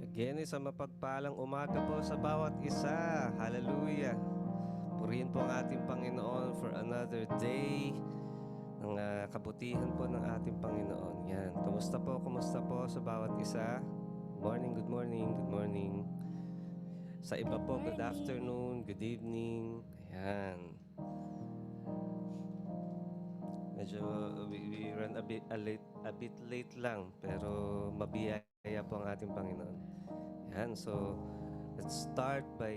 Again, isang mapagpalang umaga po sa bawat isa. Hallelujah. Purihin po ang ating Panginoon for another day ng kabutihan po ng ating Panginoon. Yan. Kumusta po sa bawat isa? Good morning, good morning. Sa iba po, good afternoon, good evening. Ayan. Medyo we run a bit late lang, pero mabiyaya po ang ating Panginoon. Yan, so let's start by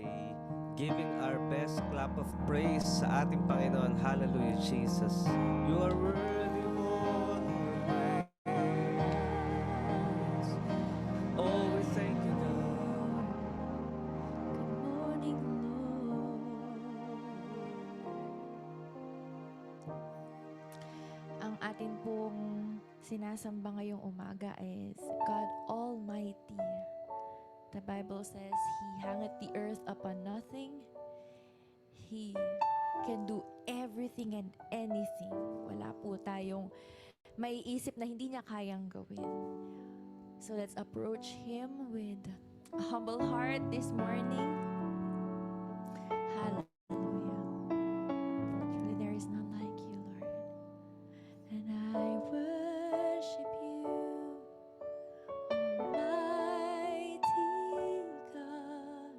giving our best clap of praise sa ating Panginoon. Hallelujah, Jesus. You are worthy of all our praise. Oh, we thank you, God. Good morning, Lord. Ang atin pong sinasamba ngayong umaga is God Almighty. The Bible says, He hangeth the earth upon nothing. He can do everything and anything. Wala po tayong maiisip na hindi niya kayang gawin. So let's approach Him with a humble heart this morning. Hallelujah. Truly there is none like you, Lord. And I worship you, Almighty God.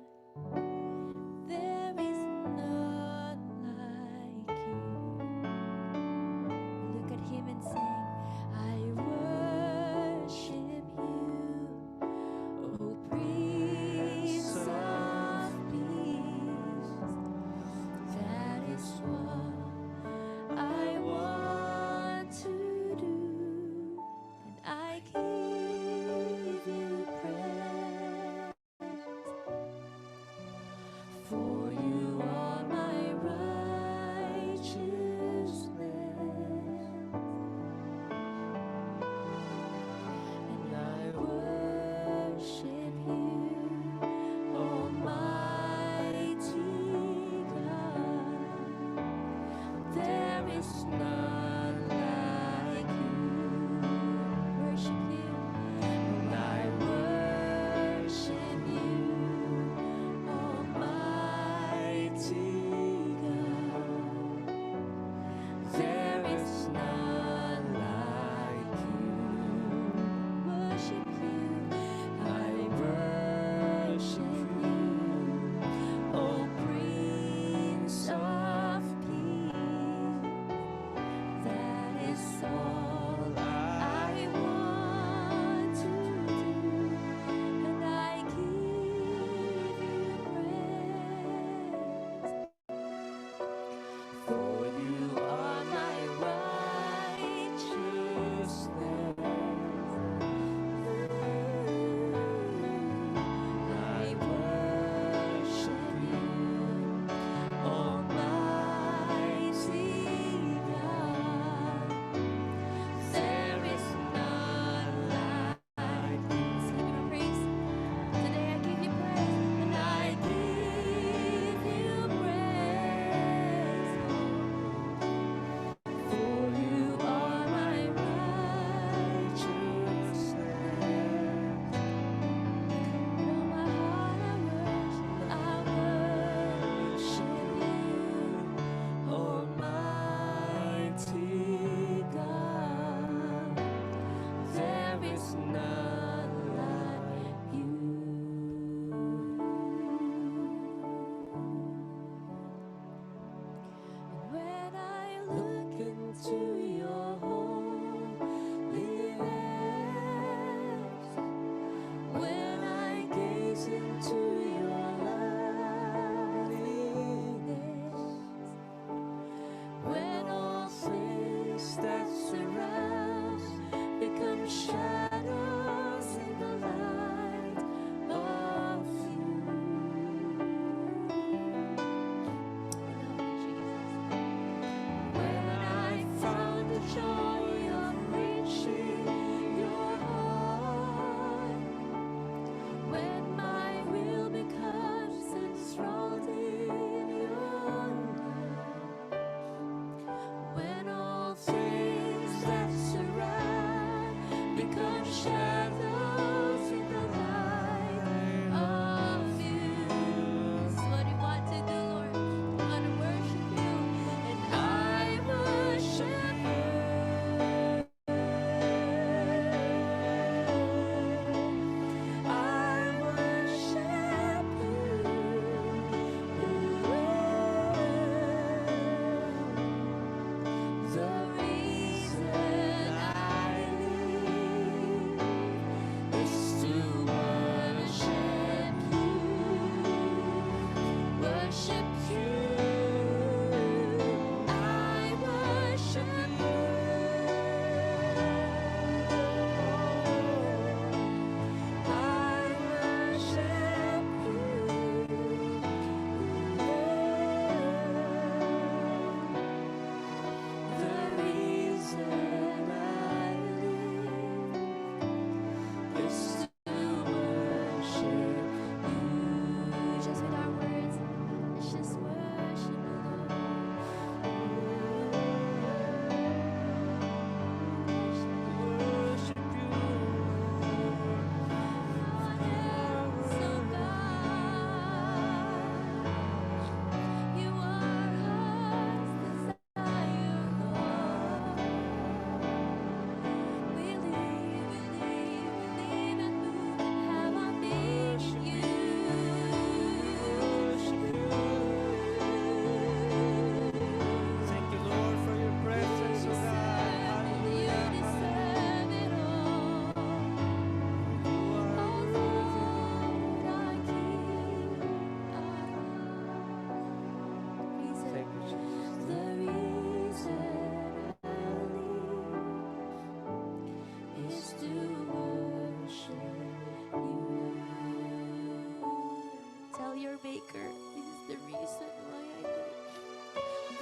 There is none like you. Look at Him and sing, I worship you, O Prince of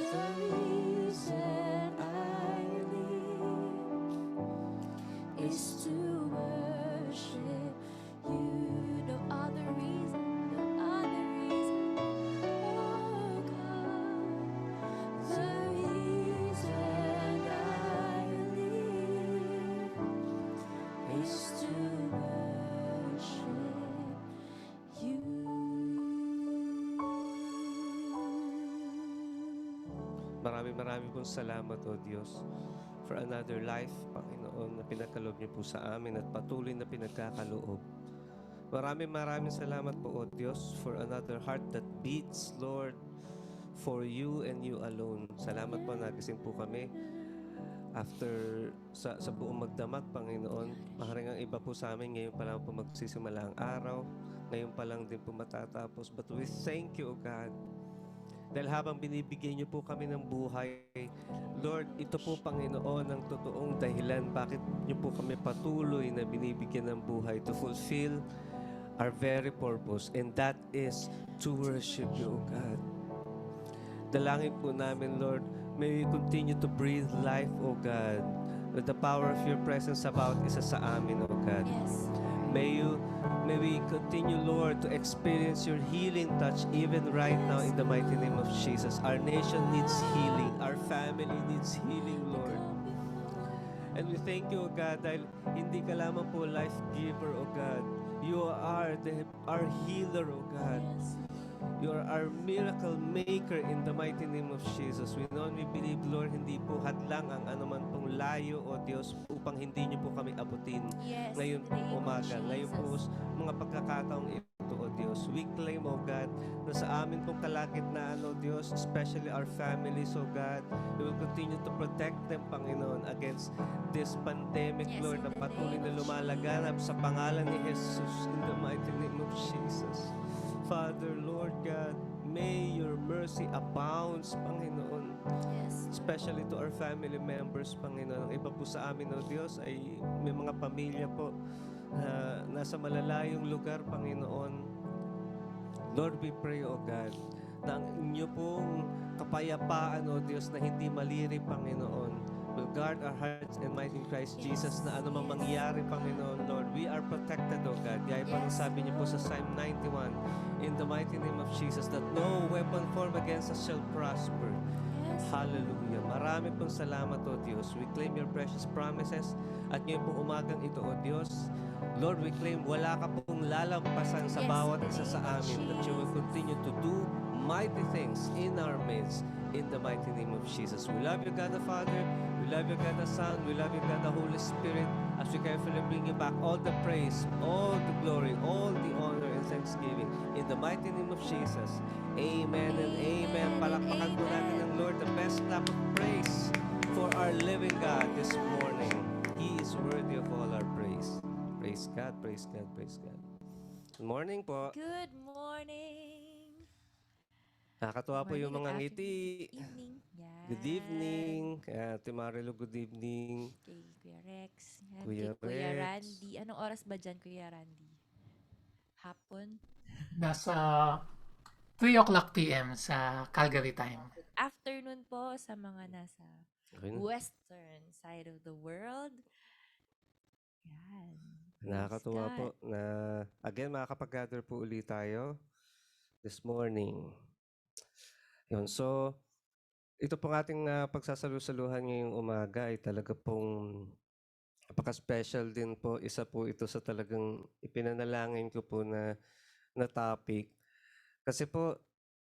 The reason I live is to worship you. No other reason, no other reason. Oh God, the reason I live is to worship you. Maraming pong salamat, O Diyos, for another life, Panginoon, na pinagkaloob niyo po sa amin at patuloy na pinagkakaloob. Maraming salamat po, O Diyos, for another heart that beats, Lord, for you and you alone. Salamat po, nagising po kami after sa buong magdamag, Panginoon. Maaaring ang iba po sa amin, ngayon pa lang po magsisimula ang araw. Ngayon pa lang din po matatapos. But we thank you, O God. Dahil habang binibigyan niyo po kami ng buhay, Lord, ito po, Panginoon, ang totoong dahilan bakit niyo po kami patuloy na binibigyan ng buhay to fulfill our very purpose, and that is to worship you, O God. Dalangin po namin, Lord, may we continue to breathe life, O God, with the power of your presence about isa sa amin, O God. Yes. May we continue, Lord, to experience your healing touch even right now in the mighty name of Jesus. Our nation needs healing. Our family needs healing, Lord. And we thank you, O God, dahil hindi ka lamang po life giver, O God. You are our healer, O God. Yes. You are our miracle maker in the mighty name of Jesus. We know and we believe, Lord, hindi po hadlang ang anuman pong layo, O Diyos, upang hindi niyo po kami abutin. Yes. Ngayon in the name of umaga, ngayon po Jesus. mga pagkakataong ito, O Diyos. We claim, O God, na sa amin pong kalagitnaan, O Diyos, especially our families, O God, we will continue to protect them, Panginoon, against this pandemic, Yes, Lord, in na the patuloy name na of lumalaganap sa pangalan ni Jesus in the mighty name of Jesus. Father, Lord God, may your mercy abounds, Panginoon, Yes. especially to our family members, Panginoon. Ang iba po sa amin, O Diyos, ay may mga pamilya po na nasa malalayong lugar, Panginoon. Lord, we pray, O God, na ang inyo pong kapayapaan, O Diyos, na hindi maliri, Panginoon, will guard our hearts and mind in Christ Jesus, na ano mang mangyari, Panginoon, Lord, we are protected, O God. Gaya pa ng sabi niyo po sa Psalm 91, in the mighty name of Jesus, that no weapon formed against us shall prosper. Yes. Hallelujah. Marami pong salamat, O Diyos. We claim your precious promises. At ngayon pong umagang ito, O Diyos, Lord, we claim wala ka pong lalampasan sa Yes, bawat in the isa sa name of amin, that you will Jesus. continue to do mighty things in our midst, in the mighty name of Jesus. We love you, God the Father. We love you, God the Son. We love you, God the Holy Spirit. As we carefully bring you back all the praise, all the glory, all the honor and thanksgiving. In the mighty name of Jesus. Amen and amen. Amen and Palakpakan po natin amen. ng Lord the best clap of praise for our living God this morning. He is worthy of all our praise. Praise God, praise God, praise God. Good morning po. Good morning. Nakakatuwa po Good yung mga morning, good ngiti. afternoon, good evening. Yan. Good evening. Ate Marilo, good evening. Kay Kuya Rex. Yan. Kuya Kay Kuya Rex. Randy. Anong oras ba dyan, Kuya Randy? Hapon? Nasa 3 o'clock p.m. sa Calgary time. Good afternoon po sa mga nasa Okay na. western side of the world. Yan. Praise Nakakatuwa God. po na again makakapag-gather po ulit tayo this morning. Yun, so ito pong ating pagsasalu-saluhan ngayong umaga ay talaga pong napaka-special din po. Isa po ito sa talagang ipinanalangin ko po na topic. Kasi po,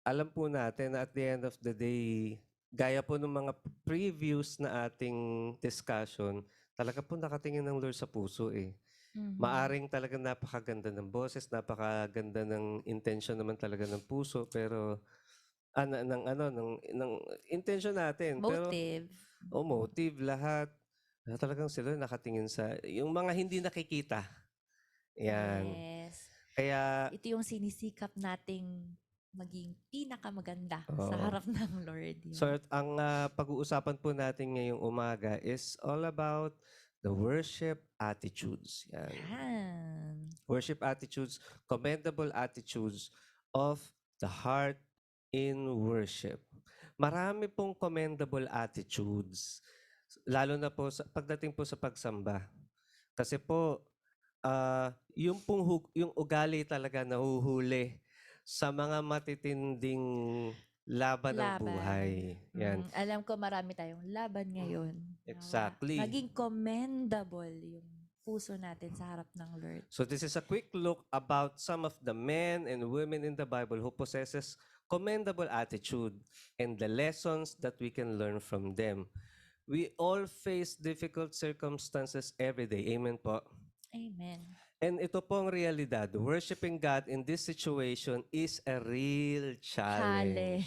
alam po natin na at the end of the day, gaya po ng mga previous na ating discussion, talaga po nakatingin ng Lord sa puso eh. Mhm. Maaring talagang napakaganda ng boses, napakaganda ng intention naman talaga ng puso, pero ng intention natin. Motive. Pero motive lahat. Talagang sila nakatingin sa yung mga hindi nakikita. Yan. Yes. Kaya Ito yung sinisikap nating maging pinakamaganda sa Oo. harap ng Lord. Yan. So ang pag-uusapan po natin ngayong umaga is all about the worship attitudes. Yan. Yan. Worship attitudes, commendable attitudes of the heart in worship. marami pong commendable attitudes, lalo na po pagdating po sa pagsamba. Kasi po, yung pong yung ugali talaga nahuhuli sa mga matitinding laban ng buhay. Yan. Alam ko marami tayong laban ngayon. Exactly. Maging commendable yung puso natin sa harap ng Lord. So this is a quick look about some of the men and women in the Bible who possesses commendable attitude and the lessons that we can learn from them. We all face difficult circumstances every day. Amen po. Amen. And ito po ang realidad. Worshiping God in this situation is a real challenge.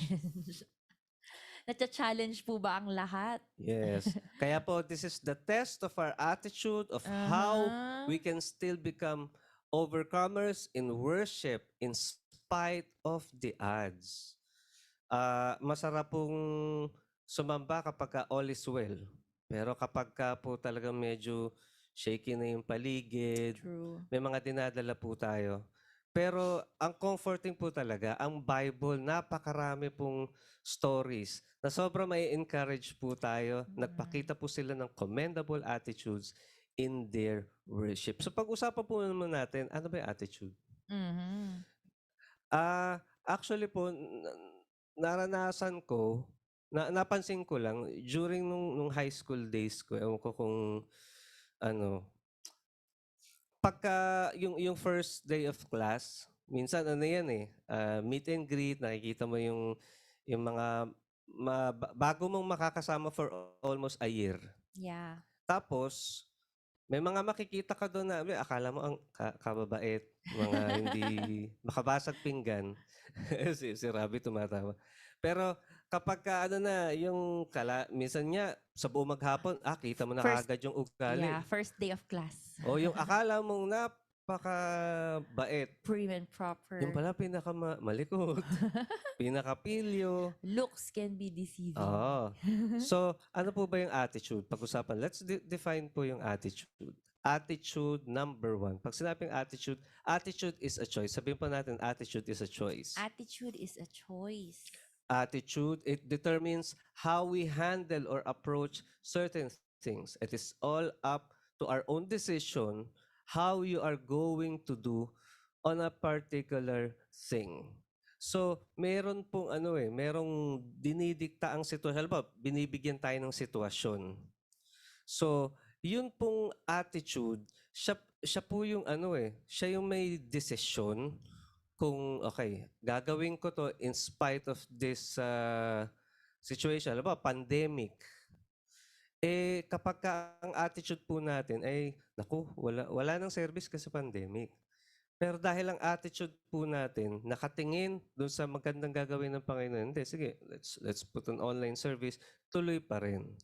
Nacha-challenge po ba ang lahat? Yes. Kaya po, this is the test of our attitude of how we can still become overcomers in worship in spite of the odds. Masarap pong sumamba kapag all is well. Pero kapag po talagang medyo shaky na yung paligid, True. may mga dinadala po tayo. Pero ang comforting po talaga, ang Bible, napakarami pong stories na sobrang may encourage po tayo. Nagpakita po sila ng commendable attitudes in their worship. So pag-usapan po naman natin, ano ba yung attitude? Mhm. Actually po, naranasan ko, napansin ko lang, during nung high school days ko, ewan ko kung ano, pagka yung first day of class, minsan ano yan meet and greet, nakikita mo yung mga bago mong makakasama for almost a year. Yeah. Tapos, may mga makikita ka doon na akala mo ang kababait, mga hindi makabasag pinggan. si Rabi tumatawa. Pero kapag ano na, yung minsan nga sa buong maghapon, kita mo na kaagad yung ugali. Yeah, first day of class. O yung akala mong napakabait. Prim and proper. Yung pala pinakamalikot, pinakapilyo. Looks can be deceiving. Oo. So, ano po ba yung attitude? Pag-usapan, let's define po yung attitude. Attitude number 1. Pag sinabing attitude, attitude is a choice. Sabihin po natin, attitude is a choice. Attitude is a choice. Attitude, it determines how we handle or approach certain things. It is all up to our own decision how you are going to do on a particular thing. So, meron pong merong dinidikta ang sitwasyon. Halimbawa, binibigyan tayo ng sitwasyon. So, yun pong attitude, siya po yung siya yung may desisyon kung, okay, gagawin ko to in spite of this situation. Halimbawa, pandemic. Kapag ang attitude po natin ay, naku, wala nang service kasi pandemic. Pero dahil ang attitude po natin, nakatingin doon sa magandang gagawin ng Panginoon, hindi, sige, let's put an online service, tuloy pa rin.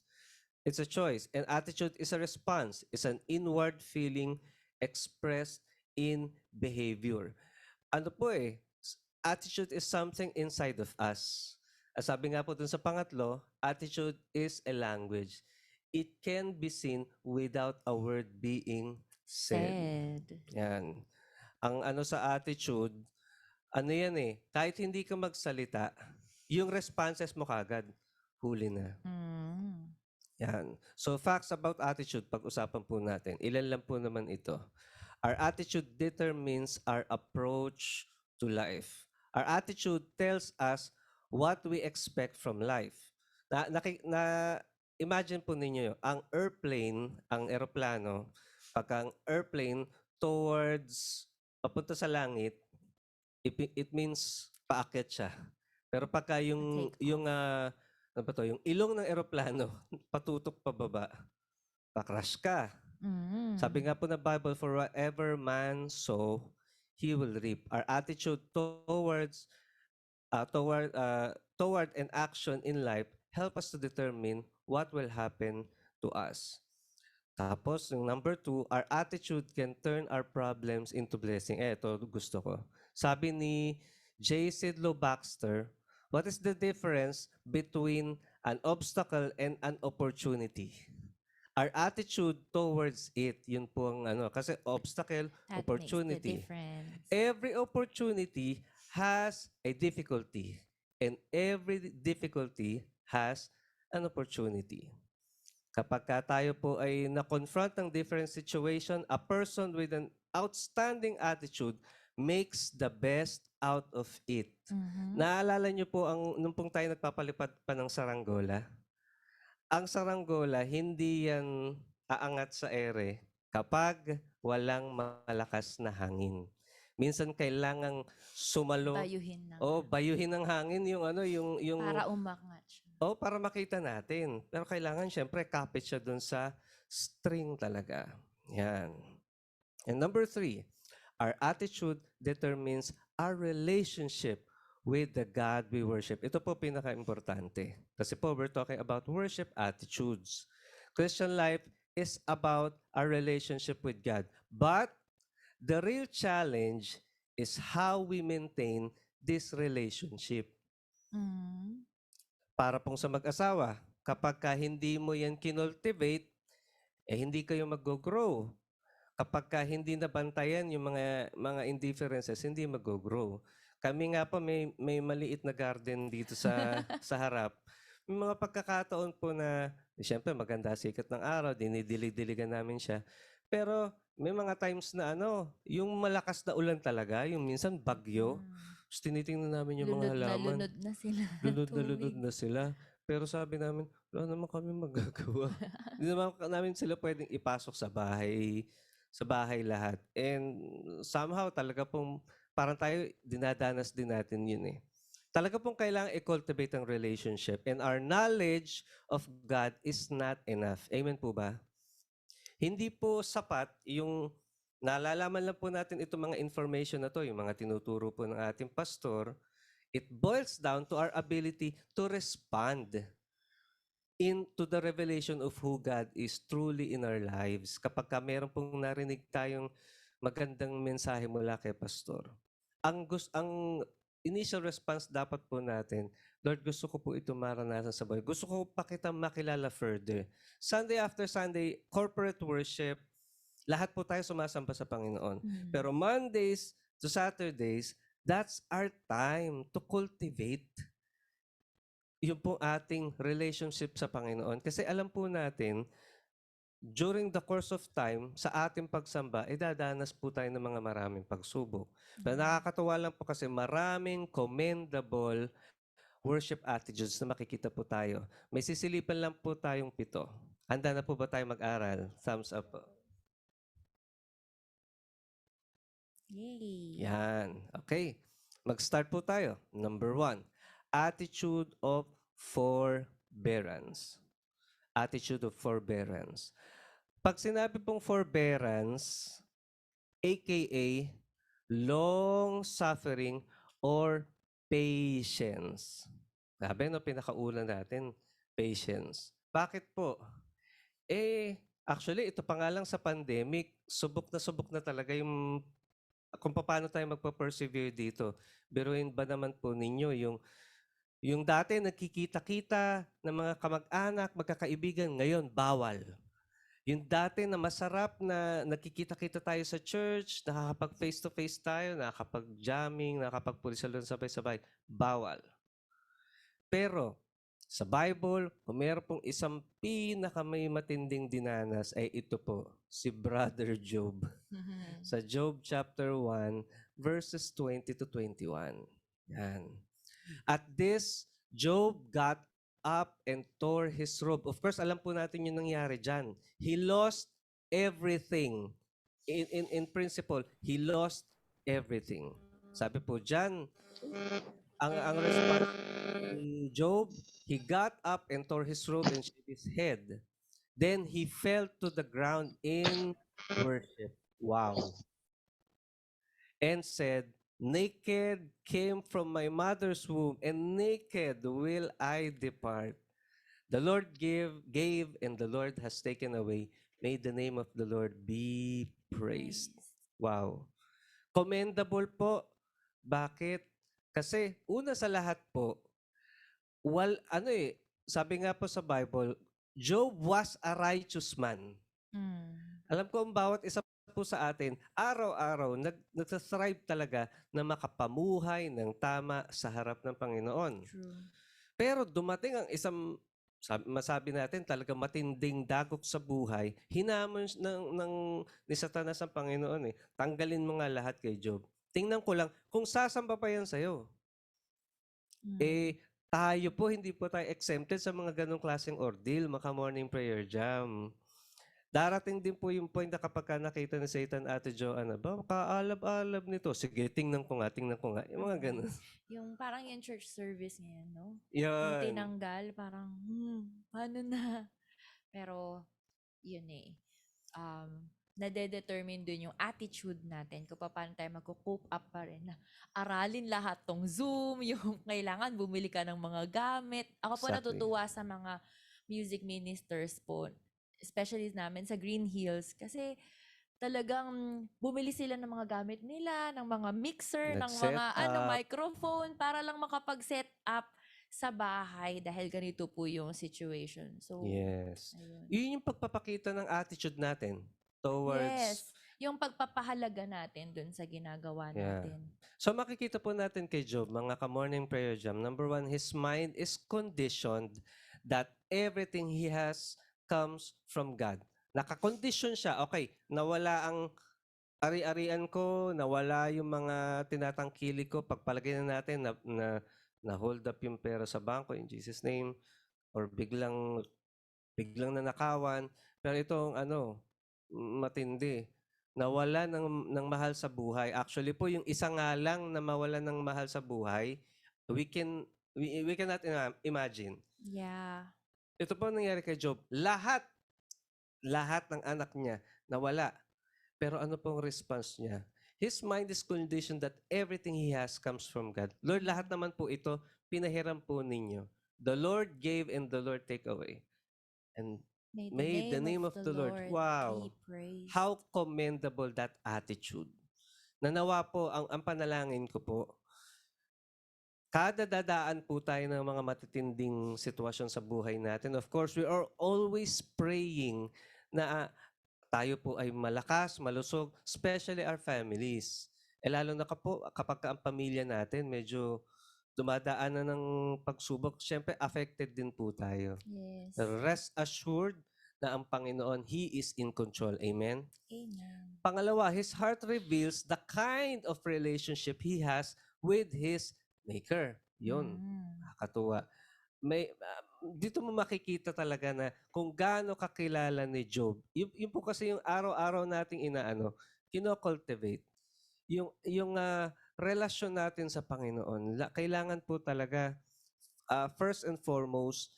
It's a choice. And attitude is a response. It's an inward feeling expressed in behavior. Ano po attitude is something inside of us. Sabi nga po dun sa pangatlo, attitude is a language. It can be seen without a word being said. Yan. Ang sa attitude, yan kahit hindi ka magsalita, yung responses mo kagad, huli na. Yan. So facts about attitude, pag-usapan po natin. Ilan lang po naman ito. Our attitude determines our approach to life. Our attitude tells us what we expect from life. Imagine po ninyo, ang eroplano, pag ang airplane papunta sa langit, it means paakyat siya. Pero pagka yung ilong ng eroplano, patutok pababa, pa-crash ka. Sabi nga po na Bible, for whatever man sow, he will reap. Our attitude toward an action in life help us to determine what will happen to us. Tapos, yung number 2, our attitude can turn our problems into blessing. Ito gusto ko. Sabi ni J. Sidlow Baxter, what is the difference between an obstacle and an opportunity? Our attitude towards it, yun po ang kasi obstacle, That opportunity. makes the difference. Every opportunity has a difficulty. and every difficulty has an opportunity. Kapag tayo po ay na-confront ng different situation, a person with an outstanding attitude makes the best out of it. Mhm. Naalala niyo po nung pong tayo nagpapalipad pa ng saranggola? Ang saranggola, hindi yan aangat sa ere kapag walang malakas na hangin. Minsan kailangang sumalo Bayuhin na. bayuhin ng hangin yung Para umangat siya. para makita natin. Pero kailangan siyempre kapit siya dun sa string talaga. Yan. And number 3, our attitude determines our relationship with the God we worship. Ito po pinaka-importante. Kasi po we're talking about worship attitudes. Christian life is about our relationship with God. But the real challenge is how we maintain this relationship. Mm. Para pong sa mag-asawa, kapag hindi mo yan kinultivate, hindi kayo mag-grow. Kapag hindi nabantayan yung mga indifferences, hindi mag-grow. Kami nga po may maliit na garden dito sa sa harap. May mga pagkakataon po na siyempre maganda sikat ng araw, dinidilig-diligan namin siya. Pero may mga times na yung malakas na ulan talaga, yung minsan bagyo. Tapos tinitingnan namin yung mga halaman. Lunod na sila. Lunod na Tubig. lunod na sila. Pero sabi namin, wala naman kami magagawa. Hindi naman namin sila pwedeng ipasok sa bahay lahat. And somehow talaga pong parang tayo dinadanas din natin yun eh. Talaga pong kailangan i-cultivate ang relationship, and our knowledge of God is not enough. Amen po ba? Hindi po sapat yung nalalaman lang po natin itong mga information na to, yung mga tinuturo po ng ating pastor. It boils down to our ability to respond into the revelation of who God is truly in our lives. Kapag meron pong narinig tayong magandang mensahe mula kay pastor, ang initial response dapat po natin, Lord, gusto ko po ito maranasan sa buhay. Gusto ko pa kita makilala further. Sunday after Sunday, corporate worship, lahat po tayo sumasamba sa Panginoon. Pero Mondays to Saturdays, that's our time to cultivate yung po ating relationship sa Panginoon. Kasi alam po natin, during the course of time, sa ating pagsamba, dadanas po tayo ng mga maraming pagsubok. Pero nakakatuwa lang po kasi maraming commendable worship attitudes na makikita po tayo. May sisilipan lang po tayong 7. Handa na po ba tayo mag-aral? Thumbs up po. Yay. Yan. Okay. Mag-start po tayo. Number 1, attitude of forbearance. Attitude of forbearance. Pag sinabi pong forbearance, aka long-suffering or patience. Sabi, pinakauna natin, patience. Bakit po? Actually, ito pa nga lang sa pandemic, subok na talaga yung kung paano tayo magpa-persevere dito. Biruin ba naman po ninyo yung dati nagkikita-kita ng mga kamag-anak, magkakaibigan, ngayon bawal. Yung dati na masarap na nakikita-kita tayo sa church, nakakapag face-to-face tayo, nakakapag-jamming, nakakapag-pulisalon sabay-sabay, bawal. Pero sa Bible, kung meron pong isang pinakamay matinding dinanas ay ito po, si Brother Job. Sa Job chapter 1, verses 20 to 21. Yan. At this, Job got up and tore his robe. Of course, alam po natin yung nangyari dyan. He lost everything. In principle, he lost everything. Sabi po dyan, ang response ni Job, he got up and tore his robe and shaved his head. Then he fell to the ground in worship. Wow. And said, naked came from my mother's womb, and naked will I depart. The Lord gave, and the Lord has taken away. May the name of the Lord be praised. Wow. Commendable po. Bakit? Kasi una sa lahat po, sabi nga po sa Bible, Job was a righteous man. Alam ko ang bawat isa po sa atin, araw-araw, nagsastrive talaga na makapamuhay ng tama sa harap ng Panginoon. True. Pero dumating ang isang, masabi natin talaga matinding dagok sa buhay, hinamon ni Satanas ang Panginoon eh. Tanggalin mo nga lahat kay Job. Tingnan ko lang, kung sasamba pa yan sa'yo, eh, tayo po, hindi po tayo exempted sa mga ganong klaseng ordeal, maka morning prayer jam. Darating din po yung point na kapag ka nakita ni Satan, Ate Joanna, ba, kaalab-alab nito. Sige, tingnan ko nga. Yung mga ganon. Yung parang yung church service ngayon, no? Yung Yan. tinanggal, parang, paano na? Pero, yun eh. Nade-determine dun yung attitude natin kung paano tayo mag-cope up pa rin na aralin lahat tong Zoom, yung kailangan bumili ka ng mga gamit. Ako po Exactly. natutuwa sa mga music ministers po, especially namin sa Green Hills, kasi talagang bumili sila ng mga gamit nila, ng mga mixer, ng Nag-set mga up. microphone para lang makapag-set up sa bahay dahil ganito po yung situation. So, Yes. ayun. Yun yung pagpapakita ng attitude natin towards... Yes. Yung pagpapahalaga natin dun sa ginagawa Yeah. natin. So makikita po natin kay Job, mga ka-morning prayer jam, number one, his mind is conditioned that everything he has comes from God. Nakakondisyon siya. Okay, nawala ang ari-arian ko, nawala yung mga tinatangkili ko, pagpalagay na natin na hold up yung pera sa bangko in Jesus name, or biglang nanakawan. Pero itong matindi, nawala ng mahal sa buhay. Actually po, yung isa nga lang na mawala ng mahal sa buhay, we cannot imagine. Yeah. Ito po ang nangyari kay Job. Lahat ng anak niya nawala. Pero ano pong response niya? His mind is conditioned that everything he has comes from God. Lord, lahat naman po ito, pinahiram po ninyo. The Lord gave and the Lord take away. And may the name of the Lord. Wow. be praised. How commendable that attitude. Nanawa po, ang panalangin ko po, kada dadaan po tayo ng mga matitinding sitwasyon sa buhay natin, of course, we are always praying na tayo po ay malakas, malusog, especially our families. Lalo na kapag ang pamilya natin medyo dumadaan na ng pagsubok, syempre affected din po tayo. Yes. Rest assured na ang Panginoon, He is in control. Amen? Amen. Pangalawa, his heart reveals the kind of relationship he has with his Maker. Yun, nakakatuwa. Dito mo makikita talaga na kung gaano kakilala ni Job. Yun po kasi yung araw-araw nating kino-cultivate. Yung relasyon natin sa Panginoon. Kailangan po talaga, first and foremost,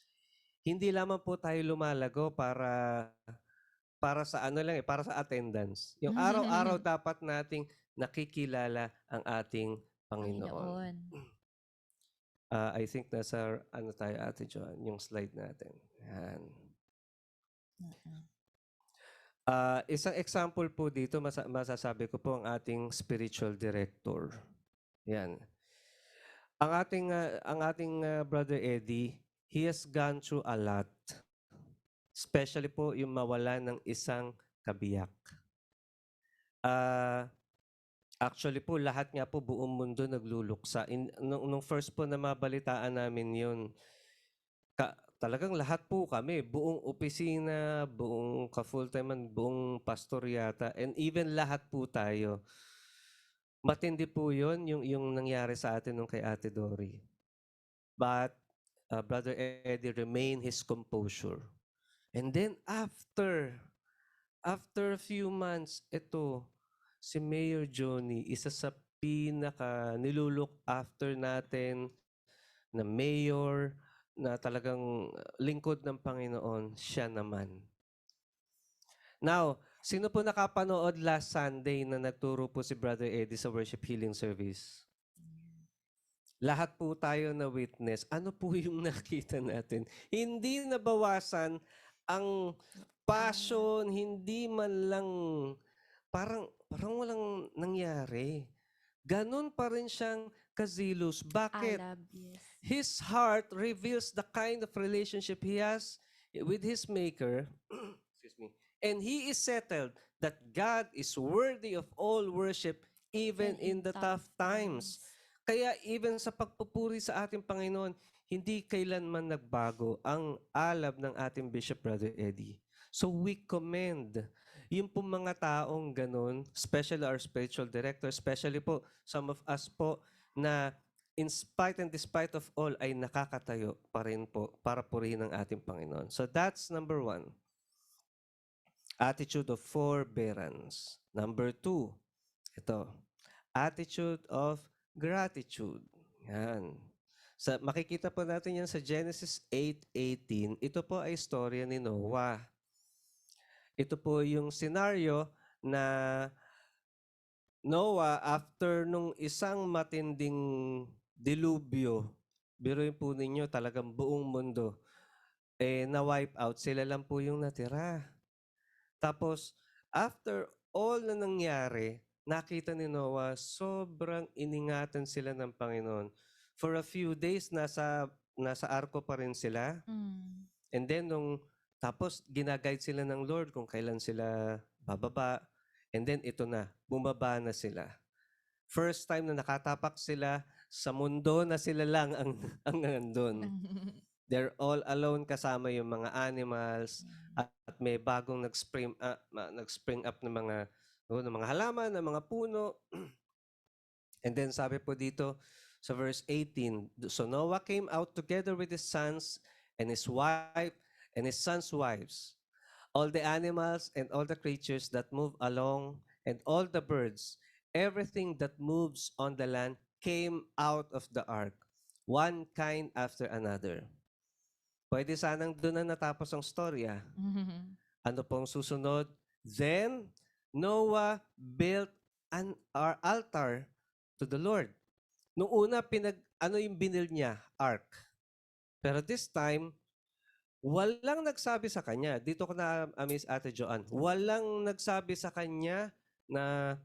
hindi lamang po tayo lumalago para sa para sa attendance. Yung araw-araw dapat nating nakikilala ang ating Panginoon. I think nasa tayo, Ate Joan, yung slide natin. Yan. Isang example po dito, masasabi ko po ang ating spiritual director. Yan. Ang ating Brother Eddie, he has gone through a lot. Especially po yung mawala ng isang kabiyak. Actually po, lahat nga po buong mundo nagluluksa. Nung first po na mabalitaan namin yun, talagang lahat po kami, buong opisina, buong ka-full-time, buong pastor yata, and even lahat po tayo. Matindi po yun, yung nangyari sa atin nung kay Ate Dory. But Brother Eddie remained his composure. And then after a few months, si Mayor Johnny, isa sa nilolook after natin na mayor, na talagang lingkod ng Panginoon, siya naman. Now, sino po nakapanood last Sunday na nagturo po si Brother Eddie sa worship healing service? Lahat po tayo na witness. Ano po yung nakita natin? Hindi nabawasan ang passion, hindi man lang, parang walang nangyari. Ganon pa rin siyang kazilos. Bakit? Alab, yes. His heart reveals the kind of relationship he has with his Maker. Excuse me. And he is settled that God is worthy of all worship even in the tough times. Kaya even sa pagpupuri sa ating Panginoon, hindi kailanman nagbago ang alab ng ating Bishop Brother Eddie. So we commend yung po mga taong ganun, especially our spiritual director, especially po some of us po na in spite and despite of all ay nakakatayo pa rin po para purihin ang ating Panginoon. So that's number 1. Attitude of forbearance. Number 2, ito, attitude of gratitude. Yan. Makikita po natin yan sa Genesis 8:18. Ito po ay istorya ni Noah. Ito po yung senaryo na Noah, after nung isang matinding dilubyo, biruin po ninyo talagang buong mundo, na-wipe out. Sila lang po yung natira. Tapos, after all na nangyari, nakita ni Noah, sobrang iningatan sila ng Panginoon. For a few days, nasa arko pa rin sila. And then, tapos ginaguide sila ng Lord kung kailan sila bababa. And then, ito na, bumaba na sila. First time na nakatapak sila sa mundo na sila lang ang nandun. They're all alone kasama yung mga animals at may bagong nag-spring up ng mga halaman, ng mga puno. And then sabi po dito sa verse 18, so Noah came out together with his sons and his wife and his sons' wives, all the animals and all the creatures that move along and all the birds, everything that moves on the land came out of the ark, one kind after another. Pwede sanang doon na natapos ang storya. Ano pong susunod? Then, Noah built an altar to the Lord. Nung una, ano yung binil niya? Ark. Pero this time, walang nagsabi sa kanya. Dito ko na-amaze Ate Joanne. Walang nagsabi sa kanya na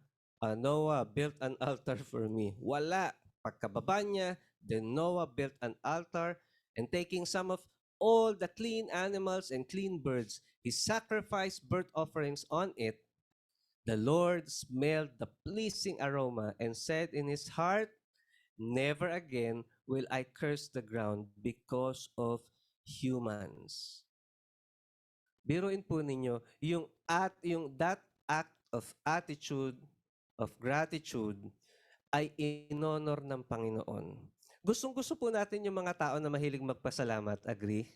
Noah built an altar for me. Wala. Pagkababa niya, then Noah built an altar and taking some of all the clean animals and clean birds, he sacrificed burnt offerings on it. The Lord smelled the pleasing aroma and said in his heart, never again will I curse the ground because of humans. Biruin po ninyo, that act of attitude of gratitude ay inonor ng Panginoon. Gustong-gusto po natin yung mga tao na mahilig magpasalamat. Agree?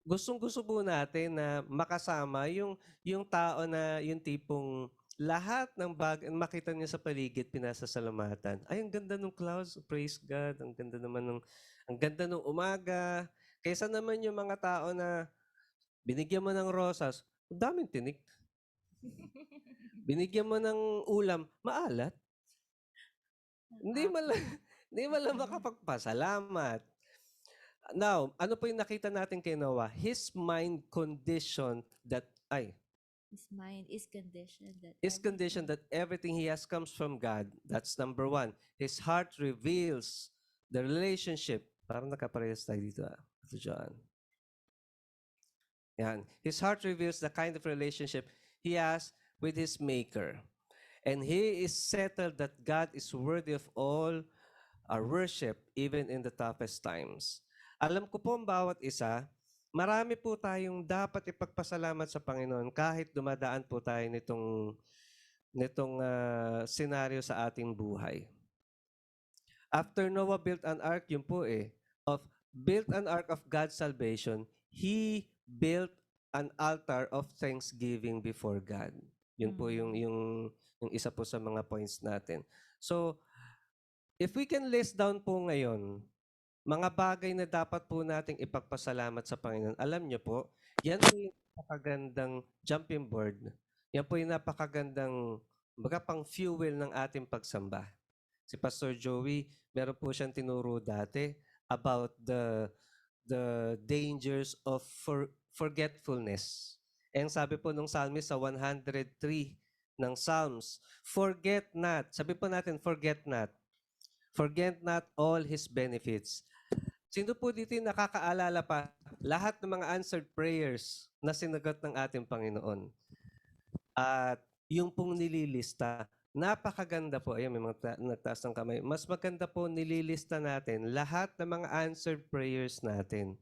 Gustong-gusto po natin na makasama yung tao na yung tipong lahat ng makita niya sa paligid, pinasasalamatan. Ay, ang ganda ng clouds. Praise God. Ang ganda ng umaga. Kaysa naman yung mga tao na binigyan mo ng rosas, daming tinik. Binigyan mo ng ulam, maalat. Hindi man lang makapagpasalamat. Now, ano po yung nakita natin kay Noah? His mind conditioned that, His mind is conditioned that everything he has comes from God. That's number 1. His heart reveals the relationship. Parang nakaparehas tayo dito, Ate Joanne. Yan. His heart reveals the kind of relationship he has with his Maker. And he is settled that God is worthy of all our worship, even in the toughest times. Alam ko po ang bawat isa, marami po tayong dapat ipagpasalamat sa Panginoon kahit dumadaan po tayo nitong senaryo sa ating buhay. After Noah built an ark, built an ark of God's salvation, he built an altar of thanksgiving before God. Yun po yung isa po sa mga points natin. So, if we can list down po ngayon, mga bagay na dapat po nating ipagpasalamat sa Panginoon. Alam niyo po, yan po yung napakagandang jumping board. Yan po yung napakagandang pang fuel ng ating pagsamba. Si Pastor Joey, meron po siyang tinuro dati about the dangers of forgetfulness. And sabi po nung psalmist sa 103 ng Psalms, forget not. Sabi po natin, forget not. Forget not all His benefits. Sino po dito yung nakakaalala pa lahat ng mga answered prayers na sinagot ng ating Panginoon? At yung pong nililista, napakaganda po. Ayan, may mga nagtaas ng kamay. Mas maganda po nililista natin lahat ng mga answered prayers natin.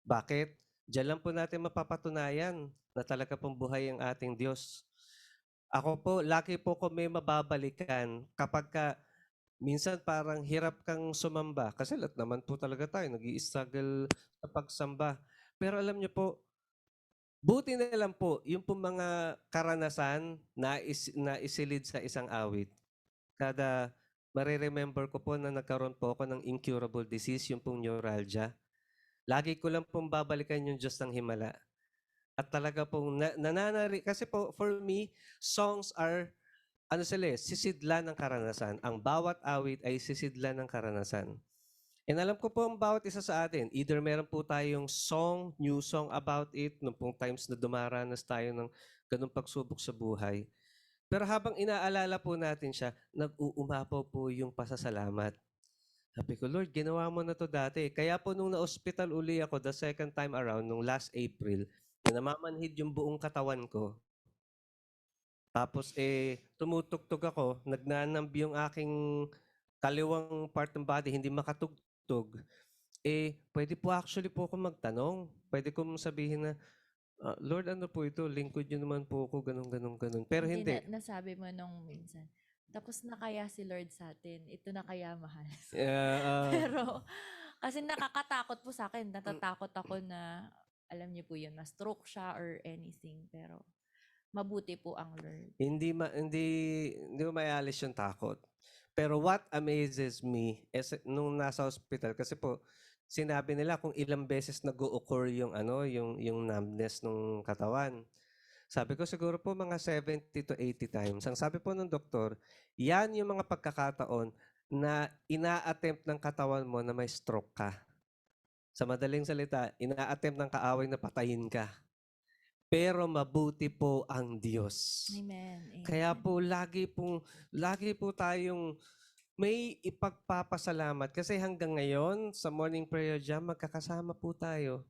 Bakit? Diyan lang po natin mapapatunayan na talaga pong buhay ang ating Diyos. Ako po, lagi po ko may mababalikan kapag minsan parang hirap kang sumamba. Kasi lahat naman po talaga tayo nag-i-struggle sa pagsamba. Pero alam niyo po, buti na lang po, yung pong mga karanasan na isilid sa isang awit. Kada remember ko po na nagkaroon po ako ng incurable disease, yung pong neuralgia. Lagi ko lang pong babalikan yung Diyos ng Himala. At talaga pong nananari, kasi po for me, songs are, ano sila sisidlan ng karanasan. Ang bawat awit ay sisidlan ng karanasan. And alam ko po ang bawat isa sa atin, either meron po tayong song, new song about it, nung pong times na dumaranas tayo ng ganung pagsubok sa buhay. Pero habang inaalala po natin siya, nag-uumapaw po yung pasasalamat. Sabi ko, Lord, ginawa mo na to dati. Kaya po nung na-hospital uli ako the second time around, nung last April, na namamanhid yung buong katawan ko. Tapos tumutugtog ako, nagnanambi yung aking kaliwang part ng body, hindi makatugtog. Pwede po actually po ako magtanong. Pwede kong sabihin na, Lord, ano po ito? Lingkod niyo naman po ako, ganun, ganun, ganun. Pero hindi. Nasabi mo nung minsan, tapos na kaya si Lord sa atin, ito na kaya mahal. Pero, kasi nakakatakot po sa akin, natatakot ako na, alam niyo po yun, ma-stroke siya or anything. Pero, mabuti po ang Lord. Hindi mo maialis yung takot. Pero what amazes me is nung nasa hospital, kasi po, sinabi nila kung ilang beses nag-o-occur yung yung numbness ng katawan. Sabi ko siguro po mga 70 to 80 times. Ang sabi po ng doktor, yan yung mga pagkakataon na ina-attempt ng katawan mo na may stroke ka. Sa madaling salita, ina-attempt ng kaaway na patayin ka. Pero mabuti po ang Diyos. Amen. Kaya po lagi po tayong may ipagpapasalamat kasi hanggang ngayon sa morning prayer jam magkakasama po tayo.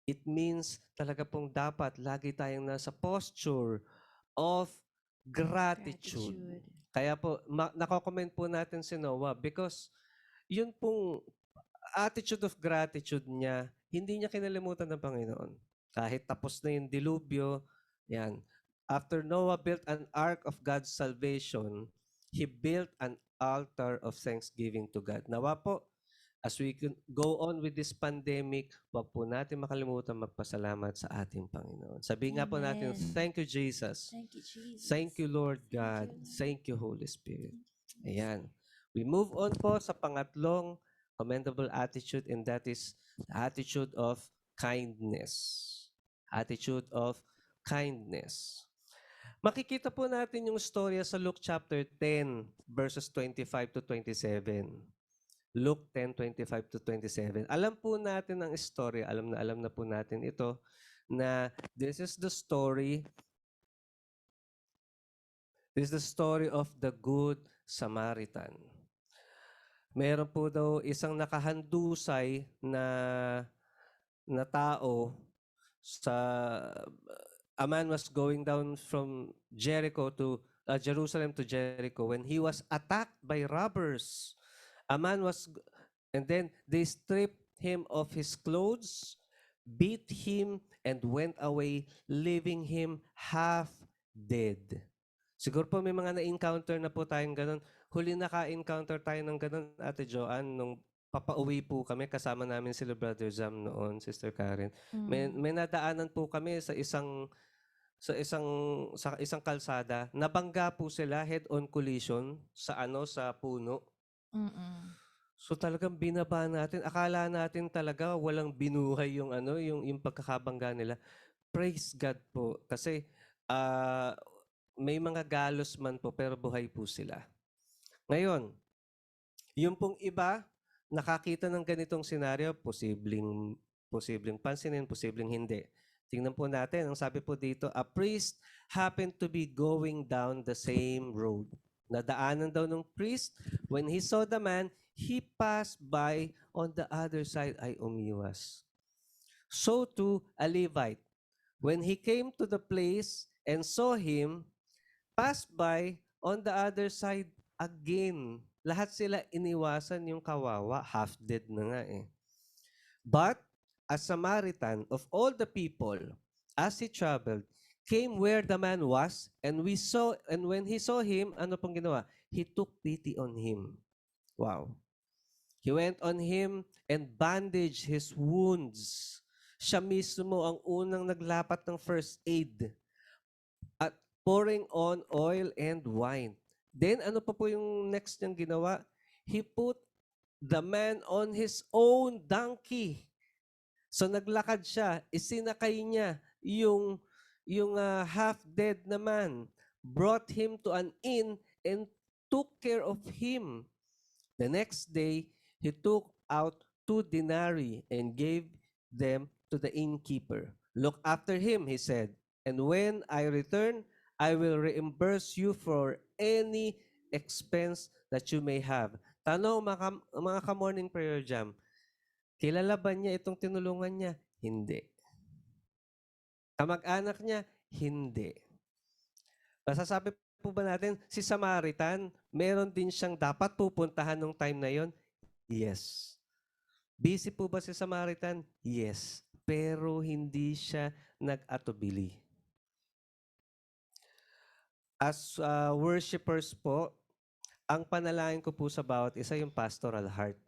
It means talaga pong dapat lagi tayong nasa posture of gratitude. Kaya po nako-commend po natin si Noah because yun pong attitude of gratitude niya, hindi niya kinalimutan ng Panginoon. Kahit tapos na yung dilubyo, yan. After Noah built an ark of God's salvation, he built an altar of thanksgiving to God. Nawa po, as we go on with this pandemic, wag po natin makalimutan magpasalamat sa ating Panginoon. Sabi nga po natin, thank you, Jesus. Thank you, Jesus. Thank you, Lord God. Thank you, Holy Spirit. Ayan. We move on po sa pangatlong commendable attitude, and that is the attitude of kindness. Attitude of kindness. Makikita po natin yung storya sa Luke chapter 10, verses 25 to 27. Luke 10:25 to 27. Alam po natin ang istorya, alam na po natin ito, na this is the story of the Good Samaritan. Meron po daw isang nakahandusay na tao sa a man was going down from Jerusalem to Jericho when he was attacked by robbers. And then they stripped him of his clothes, beat him, and went away, leaving him half dead. Siguro po may mga na-encounter na po tayong ganun. Huli naka-encounter tayo ng ganun, Ate Joanne, nung papauwi po kami, kasama namin sila Brother Zam noon, Sister Karen. May nadaanan po kami sa isang kalsada. Nabangga po sila, head-on collision sa puno. So talagang binaba natin. Akala natin talaga walang binuhay yung pagkakabangga nila. Praise God po kasi may mga galos man po pero buhay po sila. Ngayon, yung pong iba nakakita ng ganitong senaryo, posibleng pansinin, posibleng hindi. Tingnan po natin, ang sabi po dito, a priest happened to be going down the same road. Nadaanan daw ng priest, when he saw the man, he passed by on the other side ay umiwas. So too, a Levite, when he came to the place and saw him, passed by on the other side again. Lahat sila iniwasan yung kawawa, half dead na nga eh. But a Samaritan of all the people, as he traveled, came where the man was, and when he saw him, ano pong ginawa? He took pity on him. Wow. He went on him and bandaged his wounds. Siya mismo ang unang naglapat ng first aid at pouring on oil and wine. Then ano pa po yung next niyang ginawa? He put the man on his own donkey. So naglakad siya, isinakay niya yung half-dead na man, brought him to an inn and took care of him. The next day, he took out 2 denarii and gave them to the innkeeper. Look after him, he said, and when I return, I will reimburse you for any expense that you may have. Tanong mga ka-morning prayer jam, kilala ba niya itong tinulungan niya? Hindi. Kamag-anak niya? Hindi. Masasabi po ba natin, si Samaritan, meron din siyang dapat pupuntahan nung time na yon? Yes. Busy po ba si Samaritan? Yes. Pero hindi siya nag-atubili. As worshipers po, ang panalangin ko po sa bawat isa yung pastoral heart.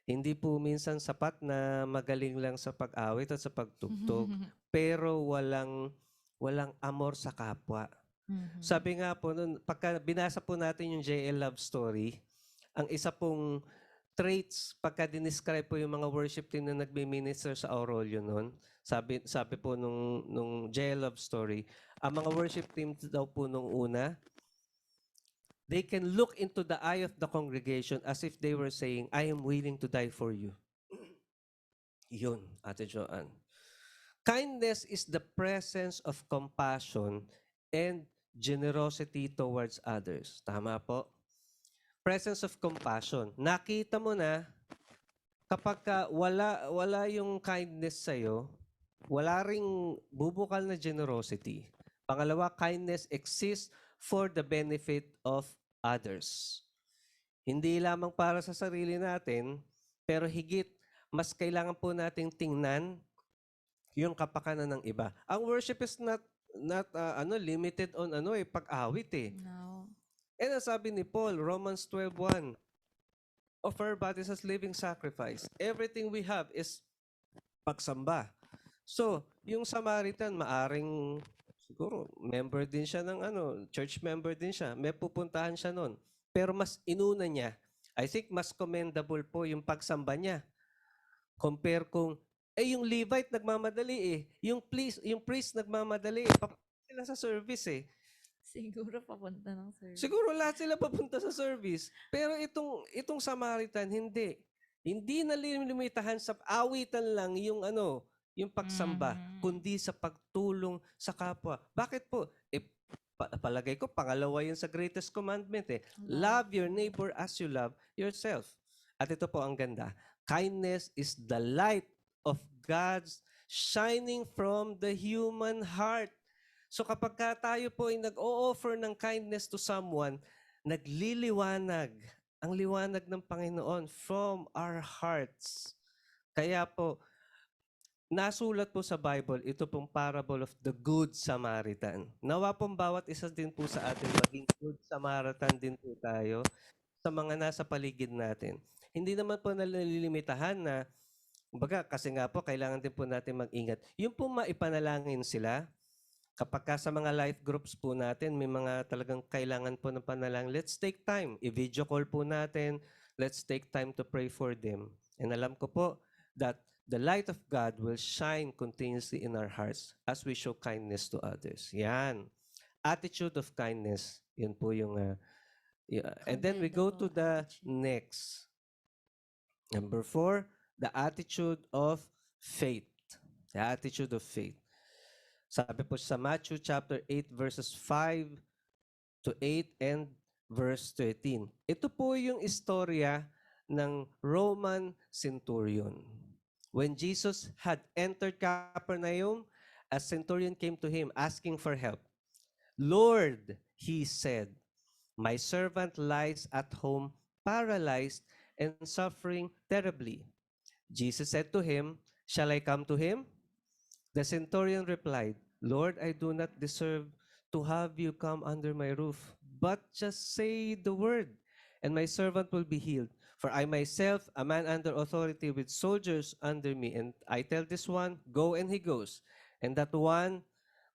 Hindi po minsan sapat na magaling lang sa pag-awit at sa pagtugtog, pero walang amor sa kapwa. Sabi nga po, pagka binasa po natin yung JL Love Story, ang isa pong traits, pagka dinescribe po yung mga worship team na nagme-minister sa Aurolio noon, sabi po nung JL Love Story, ang mga worship team daw po nung una, they can look into the eye of the congregation as if they were saying, I am willing to die for you. Yun, Ate Joanne. Kindness is the presence of compassion and generosity towards others. Tama po? Presence of compassion. Nakita mo na kapag wala yung kindness sa'yo, wala ring bubukal na generosity. Pangalawa, kindness exists for the benefit of others. Hindi lamang para sa sarili natin, pero higit, mas kailangan po nating tingnan yung kapakanan ng iba. Ang worship is not limited on pag-awit eh. No. And ang sabi ni Paul, Romans 12:1, offer our bodies as living sacrifice. Everything we have is pagsamba. So, yung Samaritan, maaring siguro member din siya ng church member din siya. May pupuntahan siya noon. Pero mas inuna niya, I think mas commendable po yung pagsamba niya. Compare kung yung Levite nagmamadali eh. Yung priest nagmamadali eh. Papunta sila sa service eh. Siguro papunta ng service. Siguro lahat sila papunta sa service. Pero itong Samaritan, hindi. Hindi nalimitahan sa awitan lang yung yung pagsamba, kundi sa pagtulong sa kapwa. Bakit po? Palagay ko, pangalawa yun sa greatest commandment eh. Love your neighbor as you love yourself. At ito po ang ganda. Kindness is the light of God's shining from the human heart. So kapag tayo po ay nag-o-offer ng kindness to someone, nagliliwanag ang liwanag ng Panginoon from our hearts. Kaya po, nasulat po sa Bible, ito pong parable of the Good Samaritan. Nawa pong bawat isa din po sa atin maging Good Samaritan din po tayo sa mga nasa paligid natin. Hindi naman po nalilimitahan na, kasi nga po, kailangan din po natin mag-ingat. Yung po maipanalangin sila, kapag sa mga life groups po natin, may mga talagang kailangan po ng panalangin, let's take time. I-video call po natin. Let's take time to pray for them. And alam ko po that the light of God will shine continuously in our hearts as we show kindness to others. Yan. Attitude of kindness. Yun po yung... and then we go to the next. Number 4, the attitude of faith. The attitude of faith. Sabi po sa Matthew chapter 8 verses 5 to 8 and verse 13. Ito po yung istorya ng Roman centurion. When Jesus had entered Capernaum, a centurion came to him asking for help. Lord, he said, my servant lies at home, paralyzed and suffering terribly. Jesus said to him, shall I come to him? The centurion replied, Lord, I do not deserve to have you come under my roof, but just say the word, and my servant will be healed. For I myself, a man under authority with soldiers under me, and I tell this one, go, and he goes, and that one,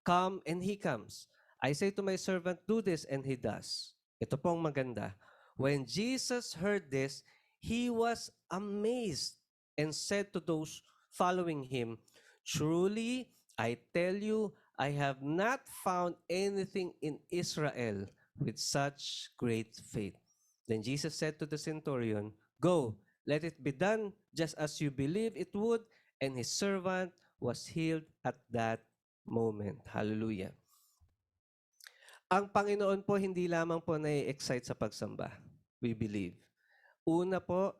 come, and he comes. I say to my servant, do this, and he does. Ito pong maganda. When Jesus heard this, he was amazed and said to those following him, truly, I tell you, I have not found anything in Israel with such great faith. Then Jesus said to the centurion, go, let it be done just as you believe it would. And his servant was healed at that moment. Hallelujah. Ang Panginoon po hindi lamang po na-excite sa pagsamba. We believe. Una po,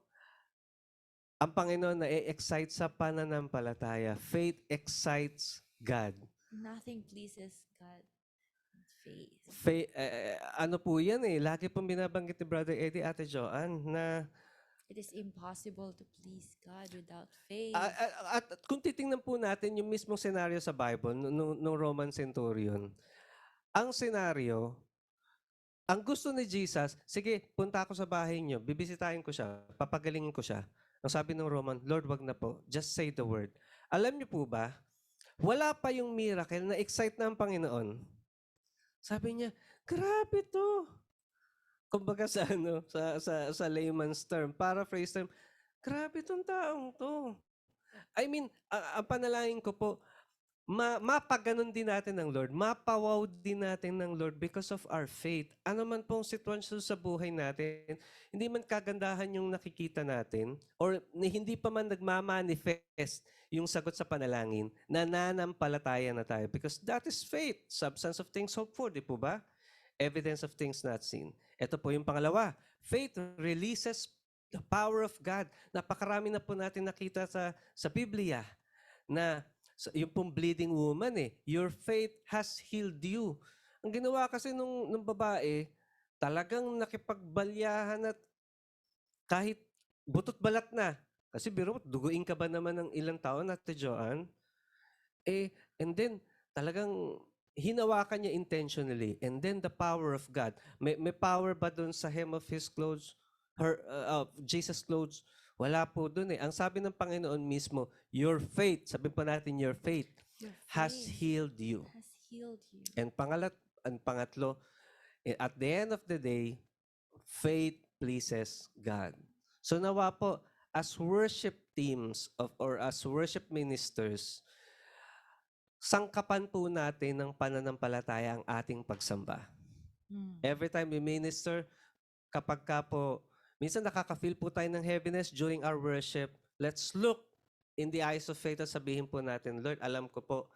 ang Panginoon na-excite sa pananampalataya. Faith excites God. Nothing pleases God but faith. Ano po yan eh, lagi pong binabanggit ni Brother Eddie, Ate Joanne, na It is impossible to please God without faith. at kung titingnan po natin yung mismong senaryo sa Bible, nung Roman centurion, ang senaryo, ang gusto ni Jesus, sige, punta ako sa bahay niyo, bibisitahin ko siya, papagalingin ko siya. Ang sabi ng Roman, Lord, wag na po, just say the word. Alam niyo po ba, wala pa yung miracle, na-excite na ang Panginoon. Sabi niya, grabe to. Kumbaga sa sa layman's term, paraphrase term, grabe tong taong to. I mean, ang panalangin ko po, mapaganon din natin ng Lord, mapawaw din natin ng Lord because of our faith. Ano man pong sitwasyon sa buhay natin, hindi man kagandahan yung nakikita natin, or hindi pa man nagmamanifest yung sagot sa panalangin, nananampalataya na tayo. Because that is faith, substance of things hoped for, di po ba? Evidence of things not seen. Ito po yung pangalawa. Faith releases the power of God. Napakarami na po natin nakita sa Biblia na yung pong bleeding woman your faith has healed you. Ang ginawa kasi nung babae, talagang nakipagbalyahan at kahit butot balat na. Kasi biro, duguin ka ba naman ng ilang taon, Ate Joanne? And then, talagang hinawakan niya intentionally. And then the power of God. May power ba dun sa hem of his clothes? Jesus' clothes? Wala po dun Ang sabi ng Panginoon mismo, your faith, sabi po natin, your faith Your has faith healed you. has healed you. And pangatlo, at the end of the day, faith pleases God. So nawa po, as worship teams or as worship ministers, sangkapan po natin ng pananampalataya ang ating pagsamba. Every time we minister, kapag ka po, minsan nakaka-feel po tayo ng heaviness during our worship, let's look in the eyes of faith at sabihin po natin, Lord, alam ko po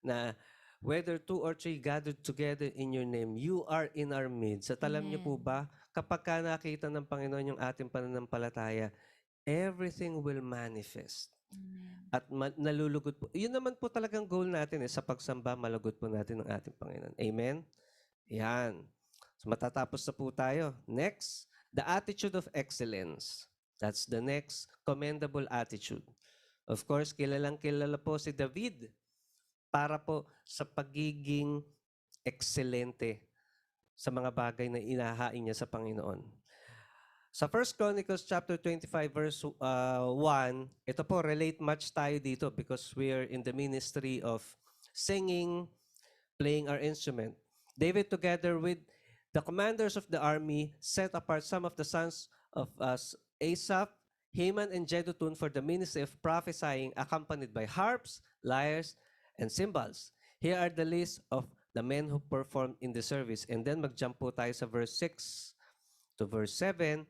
na whether 2 or 3 gathered together in your name, you are in our midst. At alam niyo po ba, kapag ka nakita ng Panginoon yung ating pananampalataya, everything will manifest. Amen. At nalulugod po. Yun naman po talagang goal natin sa pagsamba, malugod po natin ng ating Panginoon. Amen? Yan. So matatapos na po tayo. Next, the attitude of excellence. That's the next commendable attitude. Of course, kilala po si David para po sa pagiging excelente sa mga bagay na inahain niya sa Panginoon. Sa 1 Chronicles chapter 25 verse 1, ito po, relate much tayo dito because we are in the ministry of singing, playing our instrument. David, together with the commanders of the army, set apart some of the sons of Asaph, Heman, and Jeduthun for the ministry of prophesying, accompanied by harps, lyres, and cymbals. Here are the list of the men who performed in the service. And then mag-jump po tayo sa verse 6 to verse 7.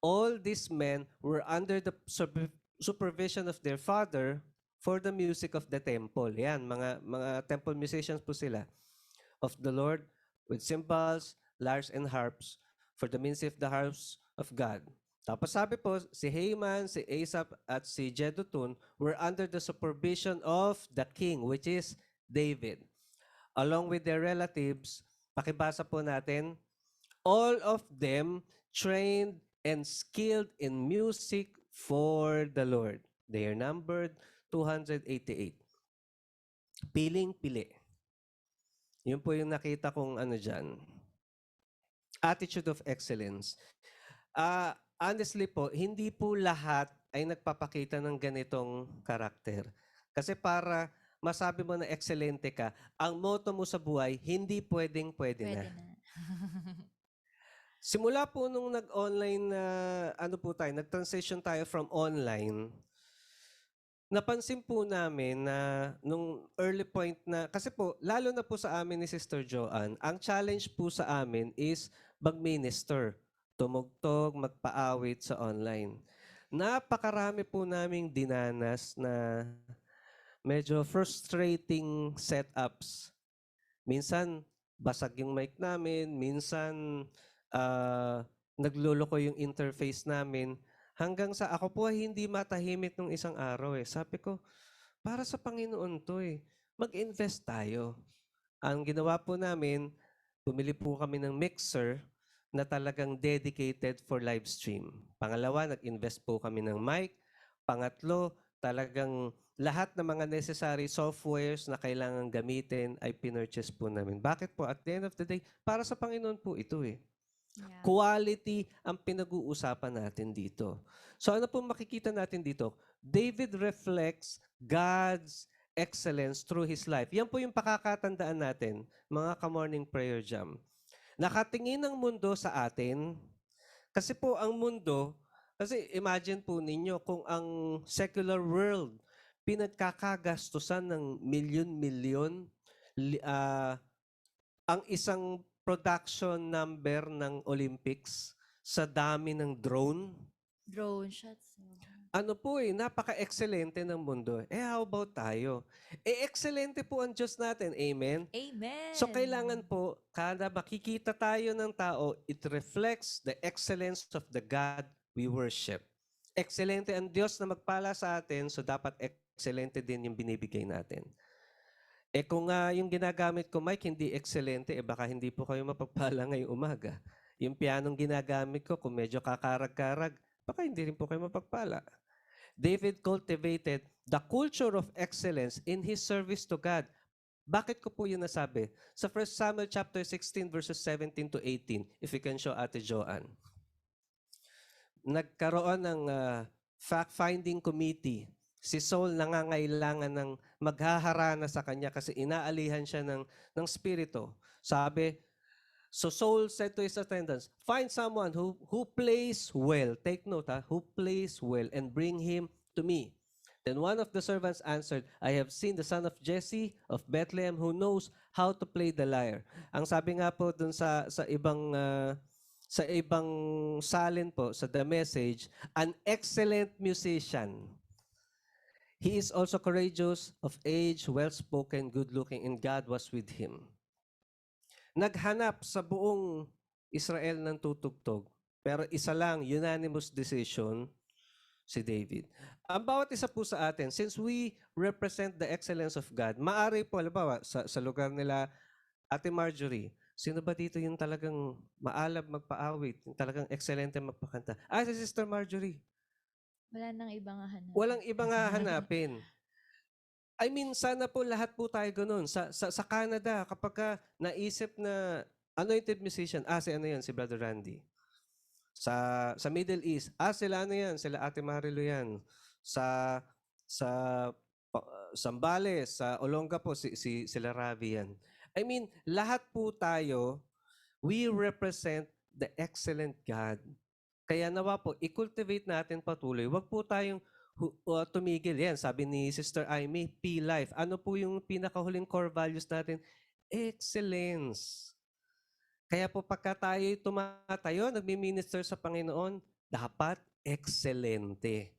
All these men were under the supervision of their father for the music of the temple. Yan, mga temple musicians po sila. Of the Lord with cymbals, lyres, and harps for the ministry of the house of God. Tapos sabi po, si Heman, si Asaph, at si Jeduthun were under the supervision of the king, which is David. Along with their relatives, pakibasa po natin, all of them trained and skilled in music for the Lord. They are numbered 288. Piling-pili. Yun po yung nakita kong ano dyan. Attitude of excellence. Honestly po, hindi po lahat ay nagpapakita ng ganitong karakter. Kasi para masabi mo na excelente ka, ang motto mo sa buhay, hindi pwedeng-pwede na. Pwede na. Simula po nung nag-online na, nag-transition tayo from online, napansin po namin na nung early point na, kasi po, lalo na po sa amin ni Sister Joanne, ang challenge po sa amin is mag-minister, tumugtog, magpaawit sa online. Napakarami po naming dinanas na medyo frustrating setups. Minsan, basag yung mic namin, minsan, nagluloko yung interface namin. Hanggang sa ako po ay hindi matahimik nung isang araw eh. Sabi ko, para sa Panginoon to eh. Mag-invest tayo. Ang ginawa po namin, bumili po kami ng mixer na talagang dedicated for live stream. Pangalawa, nag-invest po kami ng mic. Pangatlo, talagang lahat ng mga necessary softwares na kailangan gamitin ay pinurchase po namin. Bakit po? At the end of the day, para sa Panginoon po ito eh. Yeah. Quality ang pinag-uusapan natin dito. So ano po makikita natin dito? David reflects God's excellence through his life. Yan po yung pakakatandaan natin, mga ka-morning prayer jam. Nakatingin ang mundo sa atin, kasi po ang mundo, kasi imagine po ninyo kung ang secular world pinagkakagastusan ng milyon-milyon, ang isang production number ng Olympics sa dami ng drone. Drone shots. Ano po napaka-excelente ng mundo. How about tayo? Excelente po ang Diyos natin. Amen? Amen. So kailangan po, kada makikita tayo ng tao, it reflects the excellence of the God we worship. Excelente ang Diyos na magpala sa atin, so dapat excelente din yung binibigay natin. Kung yung ginagamit ko mic hindi excelente, baka hindi po kayo mapagpala ngayong umaga. Yung pianong ginagamit ko, kung medyo kakarag-karag, baka hindi rin po kayo mapagpala. David cultivated the culture of excellence in his service to God. Bakit ko po yun nasabi? Sa 1 Samuel chapter 16 verses 17 to 18, if you can show Ate Joanne. Nagkaroon ng fact-finding committee. Si Saul nangangailangan ng maghaharana sa kanya kasi inaalihan siya ng spirito. Sabi, so Saul said to his attendants, find someone who plays well. Take note, who plays well and bring him to me. Then one of the servants answered, I have seen the son of Jesse of Bethlehem who knows how to play the lyre. Ang sabi nga po dun sa ibang salin po, sa The Message, an excellent musician. He is also courageous, of age, well-spoken, good-looking, and God was with him. Naghanap sa buong Israel ng tutugtog, pero isa lang, unanimous decision, si David. Ang bawat isa po sa atin, since we represent the excellence of God, maaari po, halimbawa, sa lugar nila, Ate Marjorie, sino ba dito yung talagang maalab magpaawit, yung talagang excelente magpakanta? Si Sister Marjorie. Wala nang ibang hahanap. Walang ibang hahanapin. I mean, sana po lahat po tayo ganun. Sa Canada, kapag naisip na anointed musician, si Brother Randy. Sa Middle East, sila sila Ate Marilu yan. Sa Zambales, sa Olongapo, sila Ravi yan. I mean, lahat po tayo, we represent the excellent God. Kaya nawa po, i-cultivate natin patuloy. Huwag po tayong tumigil. Yan, sabi ni Sister Aimee, P-Life. Ano po yung pinakahuling core values natin? Excellence. Kaya po pagka tayo tumatayo, nagmi-minister sa Panginoon, dapat excelente.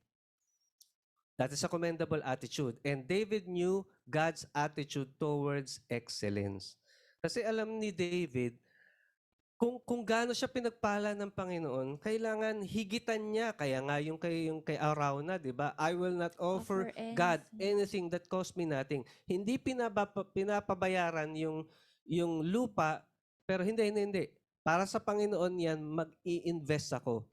That is a commendable attitude. And David knew God's attitude towards excellence. Kasi alam ni David, kung gaano siya pinagpala ng Panginoon, kailangan higitan niya. Kaya nga yung kay Arauna, 'di ba? I will not offer Offer God anything. anything that cost me nothing. Hindi pinapabayaran yung lupa, pero hindi. Para sa Panginoon 'yan, mag-i-invest ako.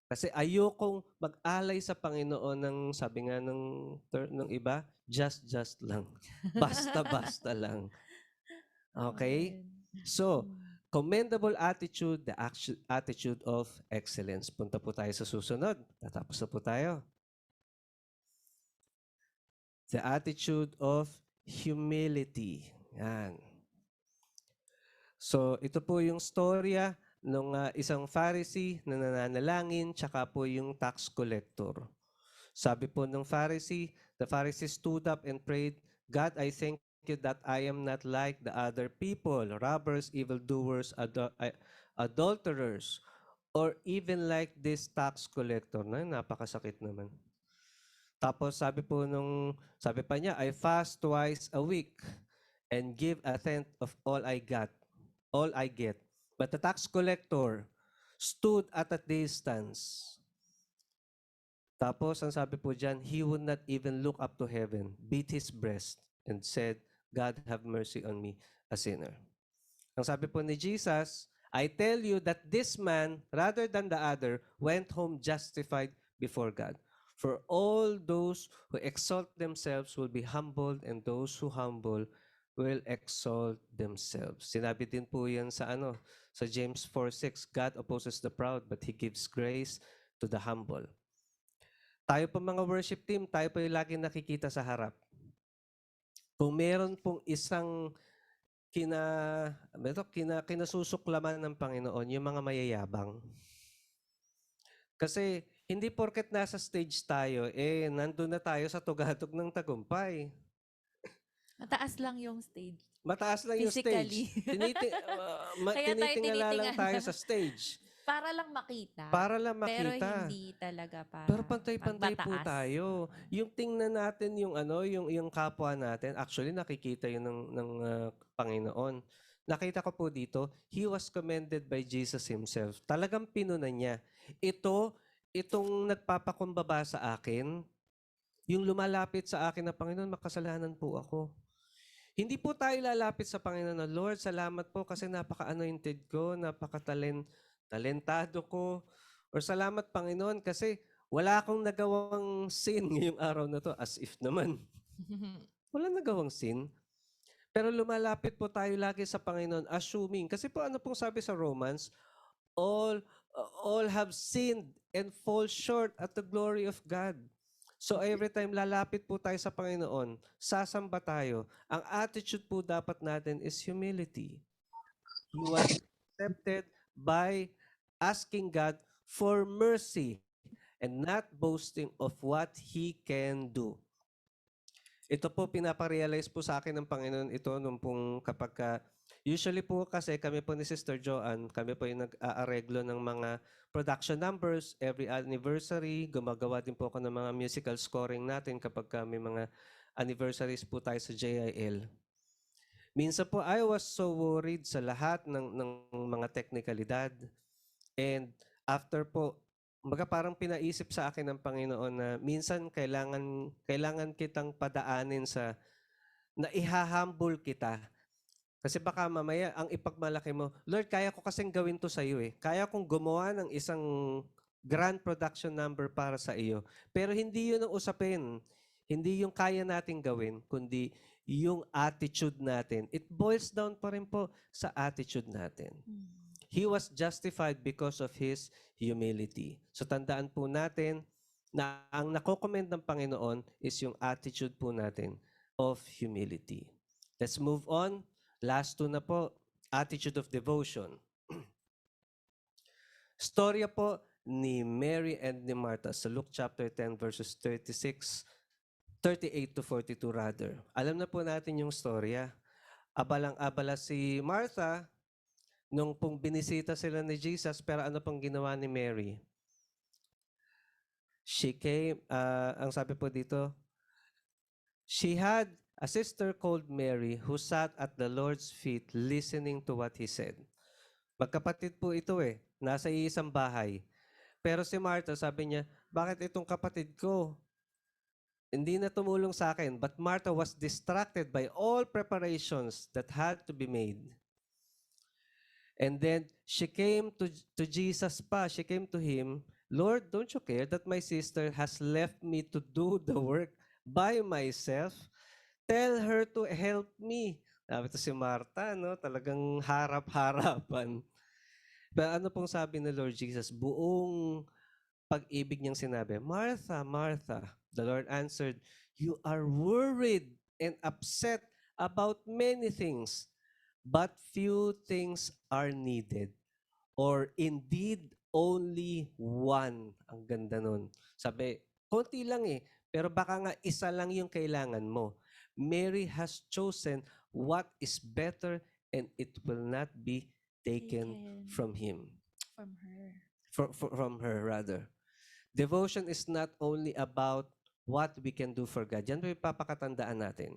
Kasi ayokong mag-alay sa Panginoon ng sabi nga ng iba, just lang. Basta-basta lang. Okay? Amen. So, Mm. commendable attitude, the attitude of excellence. Punta po tayo sa susunod. Tatapos na po tayo. The attitude of humility. Yan. So, ito po yung storya ng isang Pharisee na nananalangin, tsaka po yung tax collector. Sabi po ng Pharisee, the Pharisee stood up and prayed, God, I thank you that I am not like the other people, robbers, evildoers, adulterers, or even like this tax collector. Napakasakit naman. Tapos sabi pa niya, I fast twice a week and give a tenth of all I get. But the tax collector stood at a distance. Tapos, ang sabi po dyan, he would not even look up to heaven, beat his breast, and said, God, have mercy on me, a sinner. Ang sabi po ni Jesus, I tell you that this man, rather than the other, went home justified before God. For all those who exalt themselves will be humbled, and those who humble will exalt themselves. Sinabi din po yan sa James 4:6, God opposes the proud, but He gives grace to the humble. Tayo po mga worship team, tayo po yung laging nakikita sa harap. Kung meron pong isang kinasusuklaman ng Panginoon, yung mga mayayabang. Kasi hindi porket nasa stage tayo, nandun na tayo sa tugatog ng tagumpay. Mataas lang yung stage. Mataas lang yung Physically. stage. Kaya tayo Tinitingala lang tinitingala. tayo sa stage. Para lang makita. Para lang Pero makita. hindi talaga para Pero pantay-pantay po magmataas. tayo. Yung tingnan natin yung kapwa natin, actually nakikita yun ng Panginoon. Nakita ko po dito, he was commended by Jesus himself. Talagang pinunan niya. Itong nagpapakumbaba sa akin, yung lumalapit sa akin na Panginoon, makasalanan po ako. Hindi po tayo lalapit sa Panginoon na, Lord, salamat po kasi napaka-anointed ko, talentado ko, or salamat Panginoon kasi wala akong nagawang sin ngayong araw na to. As if naman. Wala nagawang sin. Pero lumalapit po tayo lagi sa Panginoon assuming. Kasi po ano pong sabi sa Romans? All have sinned and fall short at the glory of God. So every time lalapit po tayo sa Panginoon, sasamba tayo. Ang attitude po dapat natin is humility. He was accepted by asking God for mercy and not boasting of what He can do. Ito po, pinaparealize po sa akin ng Panginoon ito nung pong usually po kasi kami po ni Sister Joanne, kami po yung nag-aareglo ng mga production numbers, every anniversary, gumagawa din po ako ng mga musical scoring natin kapag may mga anniversaries po tayo sa JIL. Minsan po, I was so worried sa lahat ng mga teknikalidad. And after po, parang pinaisip sa akin ng Panginoon na minsan kailangan kitang padaanin na ihahumble kita. Kasi baka mamaya, ang ipagmalaki mo, Lord, kaya ko kasing gawin to sa iyo eh. Kaya kong gumawa ng isang grand production number para sa iyo. Pero hindi yun ang usapin. Hindi yung kaya nating gawin, kundi yung attitude natin. It boils down pa rin po sa attitude natin. He was justified because of his humility. So tandaan po natin na ang nako-commend ng Panginoon is yung attitude po natin of humility. Let's move on. Last two na po, attitude of devotion. Storya po ni Mary and ni Martha sa Luke chapter 10 verses 38 to 42 rather. Alam na po natin yung storya. Abalang-abala si Martha nung pong binisita sila ni Jesus, pero ano pong ginawa ni Mary? She came, ang sabi po dito, she had a sister called Mary who sat at the Lord's feet listening to what he said. Magkapatid po ito eh. Nasa iisang bahay. Pero si Martha, sabi niya, bakit itong kapatid ko hindi na tumulong sa akin? But Martha was distracted by all preparations that had to be made. And then she came to Jesus pa. She came to him, Lord, don't you care that my sister has left me to do the work by myself? Tell her to help me. Sabi to si Martha, no? Talagang harap-harapan. Pero ano pong sabi ni Lord Jesus? Buong pag-ibig niyang sinabi, Martha, Martha. The Lord answered, you are worried and upset about many things, but few things are needed. Or indeed, only one. Ang ganda nun. Sabi, konti lang eh. Pero baka nga isa lang yung kailangan mo. Mary has chosen what is better and it will not be taken from him. From her. From her, rather. Devotion is not only about what we can do for God. Yan po yung papakatandaan natin.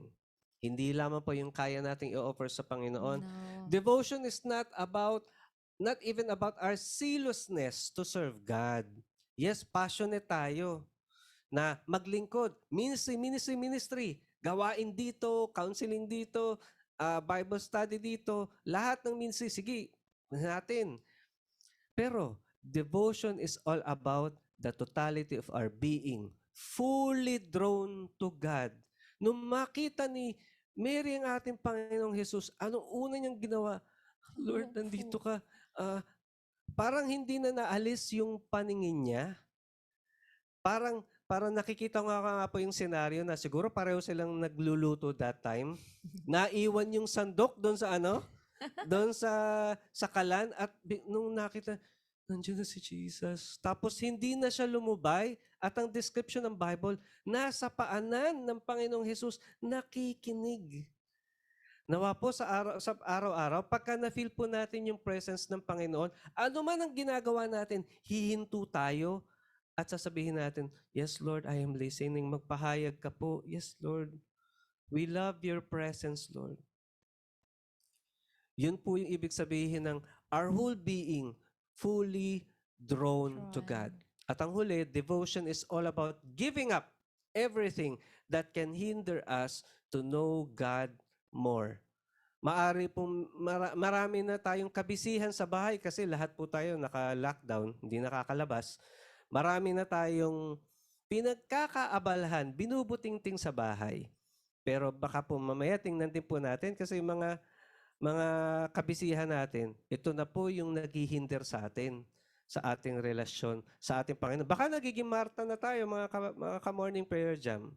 Hindi lamang po yung kaya nating i-offer sa Panginoon. No. Devotion is not even about our zealousness to serve God. Yes, passionate tayo na maglingkod. Ministry. Gawain dito, counseling dito, Bible study dito. Lahat ng ministry, sige, natin. Pero devotion is all about the totality of our being, fully drawn to God. Nung makita ni Mary ang ating Panginoong Jesus, anong una niyang ginawa? Lord, nandito ka. Parang hindi na naalis yung paningin niya. Parang nakikita ko nga po yung senaryo na siguro pareho silang nagluluto that time. Naiwan yung sandok doon sa doon sa kalan at nung nakita, nandiyan na si Jesus. Tapos hindi na siya lumubay at ang description ng Bible, nasa paanan ng Panginoong Jesus, nakikinig. Nawa po sa araw-araw, pagka na-feel po natin yung presence ng Panginoon, ano man ang ginagawa natin, hihinto tayo at sasabihin natin, yes, Lord, I am listening. Magpahayag ka po. Yes, Lord. We love your presence, Lord. Yun po yung ibig sabihin ng our whole being fully drawn to God. At ang huli, devotion is all about giving up everything that can hinder us to know God more. Maari po, marami na tayong kabisihan sa bahay kasi lahat po tayo naka-lockdown, hindi nakakalabas. Marami na tayong pinagkakaabalahan, binubutingting sa bahay. Pero baka po mamaya tingnan din po natin kasi mga kabisihan natin, ito na po yung naghihinder sa atin, sa ating relasyon, sa ating Panginoon. Baka nagiging Marta na tayo, mga ka-morning prayer jam.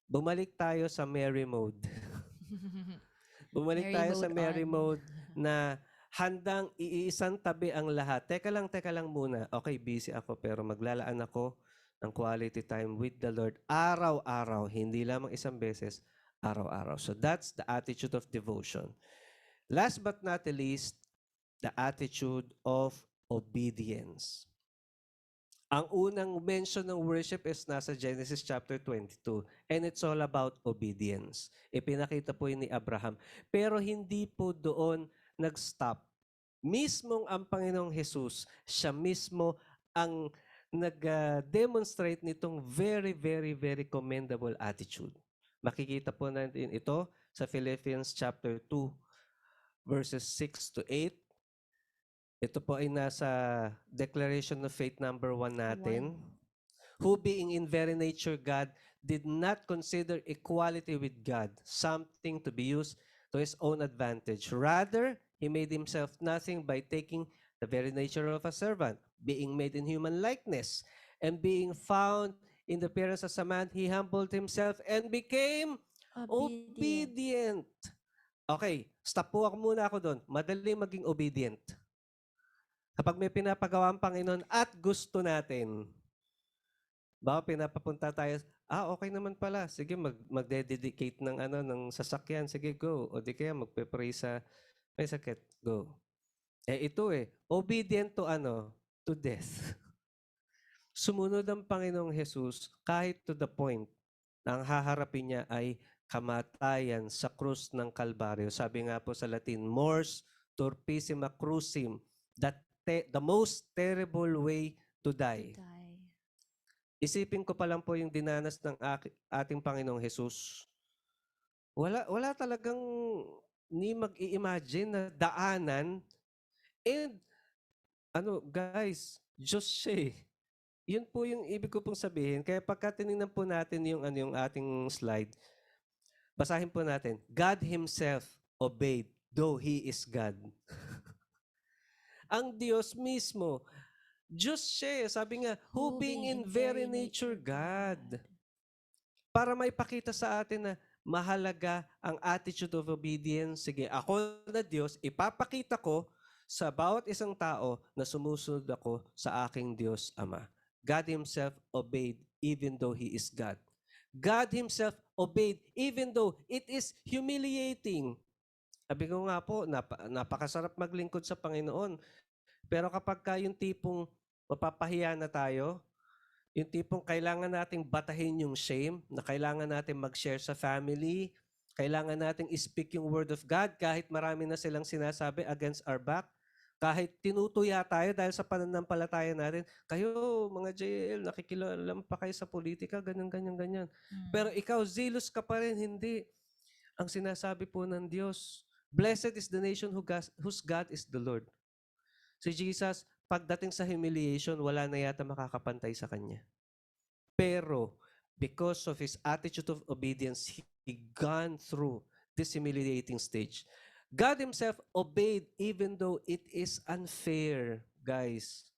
Bumalik tayo sa Mary mode. Bumalik tayo sa Mary mode na handang iisang tabi ang lahat. Teka lang muna. Okay, busy ako pero maglalaan ako ng quality time with the Lord araw-araw. Hindi lamang isang beses, araw-araw. So that's the attitude of devotion. Last but not the least, the attitude of obedience. Ang unang mention ng worship is nasa Genesis chapter 22 and it's all about obedience. Ipinakita po yun ni Abraham. Pero hindi po doon nag-stop. Mismong ang Panginoong Jesus, siya mismo ang nag-demonstrate nitong very, very, very commendable attitude. Makikita po natin ito sa Philippians chapter 2 verses 6 to 8. Ito po ay nasa Declaration of Faith number 1 natin. Who being in very nature God, did not consider equality with God something to be used to his own advantage. Rather, he made himself nothing by taking the very nature of a servant, being made in human likeness, and being found in the appearance as a man, he humbled himself and became obedient. Okay, stop po ako muna ako doon. Madali maging obedient. Kapag may pinapagawa ang Panginoon at gusto natin, baka pinapapunta tayo, okay naman pala, sige magdededicate ng sasakyan, sige go. O di kaya magpe-pray sa may sakit, go. Ito obedient to to death. Sumunod ang Panginoong Jesus kahit to the point na ang haharapin niya ay kamatayan sa krus ng Kalbaryo. Sabi nga po sa Latin, mors turpissima crucem The most terrible way to die. Die. Isipin ko pa lang po yung dinanas ng ating Panginoong Jesus. Wala talagang ni mag-i-imagine na daanan. And guys, Diyos siya eh. Yun po yung ibig ko pong sabihin. Kaya pagka tinignan po natin yung ating slide, basahin po natin. God Himself obeyed, though He is God. Ang Diyos mismo, Diyos siya. Sabi nga, who being in very nature God. Para maipakita sa atin na mahalaga ang attitude of obedience. Sige, ako na Diyos, ipapakita ko sa bawat isang tao na sumusunod ako sa aking Diyos Ama. God Himself obeyed even though He is God. God Himself obeyed even though it is humiliating. Sabi ko nga po, napakasarap maglingkod sa Panginoon. Pero kapag yung tipong mapapahiya na tayo, yung tipong kailangan nating batahin yung shame, na kailangan natin mag-share sa family, kailangan nating speak yung word of God kahit marami na silang sinasabi against our back, kahit tinutuya tayo dahil sa pananampalataya natin, kayo mga JL, nakikilala pa kayo sa politika, ganyan. Pero ikaw, zealous ka pa rin, hindi. Ang sinasabi po ng Diyos, blessed is the nation whose God is the Lord. Si Jesus, pagdating sa humiliation, wala na yata makakapantay sa Kanya. Pero, because of His attitude of obedience, He gone through this humiliating stage. God Himself obeyed even though it is unfair, guys.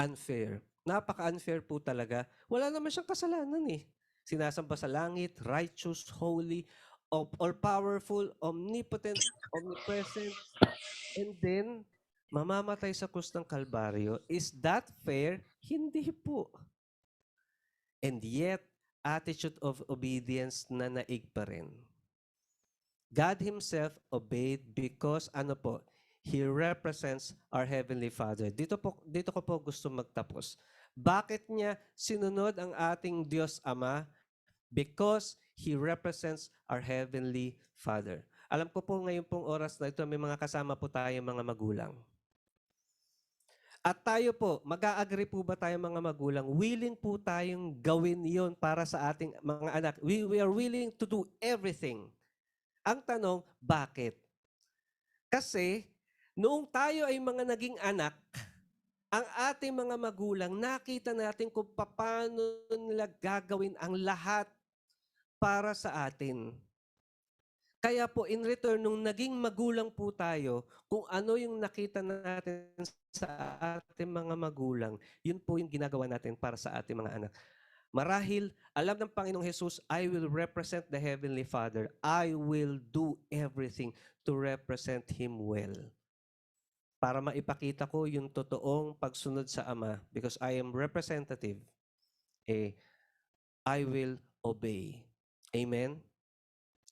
Unfair. Napaka-unfair po talaga. Wala naman siyang kasalanan eh. Sinasamba sa langit, righteous, holy, all-powerful, omnipotent, omnipresent, and then, mamamatay sa krus ng Kalbaryo. Is that fair? Hindi po. And yet, attitude of obedience na naig pa rin. God Himself obeyed because He represents our Heavenly Father. Dito ko po gusto magtapos. Bakit niya sinunod ang ating Diyos Ama? Because He represents our Heavenly Father. Alam ko po ngayon pong oras na ito, may mga kasama po tayo mga magulang. At tayo po, mag-a-agree po ba tayo mga magulang? Willing po tayong gawin yon para sa ating mga anak. We are willing to do everything. Ang tanong, bakit? Kasi, noong tayo ay mga naging anak, ang ating mga magulang, nakita natin kung paano nila gagawin ang lahat para sa atin. Kaya po, in return, nung naging magulang po tayo, kung ano yung nakita natin sa ating mga magulang, yun po yung ginagawa natin para sa ating mga anak. Marahil, alam ng Panginoong Jesus, I will represent the Heavenly Father. I will do everything to represent Him well. Para maipakita ko yung totoong pagsunod sa Ama, because I am representative, I will obey. Amen?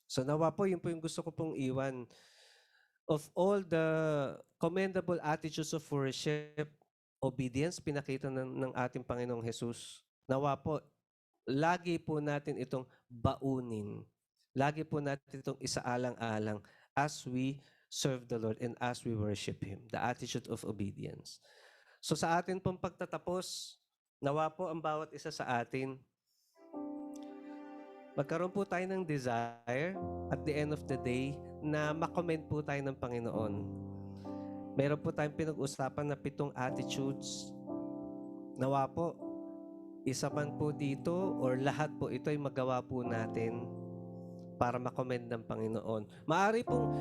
So nawa po, yun po yung gusto ko pong iwan. Of all the commendable attitudes of worship, obedience, pinakita ng ating Panginoong Jesus, nawa po, lagi po natin itong baunin. Lagi po natin itong isaalang-alang as we serve the Lord and as we worship Him. The attitude of obedience. So sa atin pong pagtatapos, nawa po ang bawat isa sa atin, magkaroon po tayo ng desire at the end of the day na makomment po tayo ng Panginoon. Meron po tayong pinag-usapan na 7 attitudes. Nawa po, isa man po dito or lahat po ito ay magawa po natin para makomend ng Panginoon. Maari pong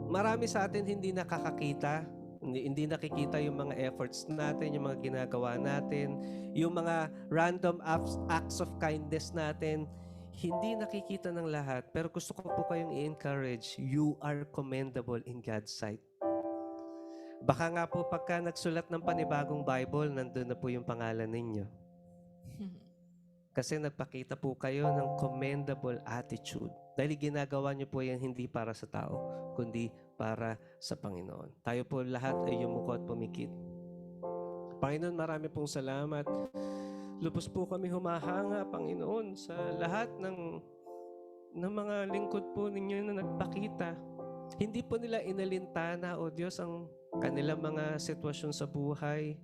marami sa atin hindi nakakakita, hindi nakikita yung mga efforts natin, yung mga ginagawa natin, yung mga random acts of kindness natin, hindi nakikita ng lahat. Pero gusto ko po kayong i-encourage, you are commendable in God's sight. Baka nga po pagka nagsulat ng panibagong Bible, nandun na po yung pangalan ninyo. Kasi nagpakita po kayo ng commendable attitude. Dahil ginagawa niyo po yan hindi para sa tao, kundi para sa Panginoon. Tayo po lahat ay yumuko at pumikit. Panginoon, marami pong salamat. Lubos po kami humahanga, Panginoon, sa lahat ng mga lingkod po ninyo na nagpakita. Hindi po nila inalintana, O Diyos, ang kanilang mga sitwasyon sa buhay,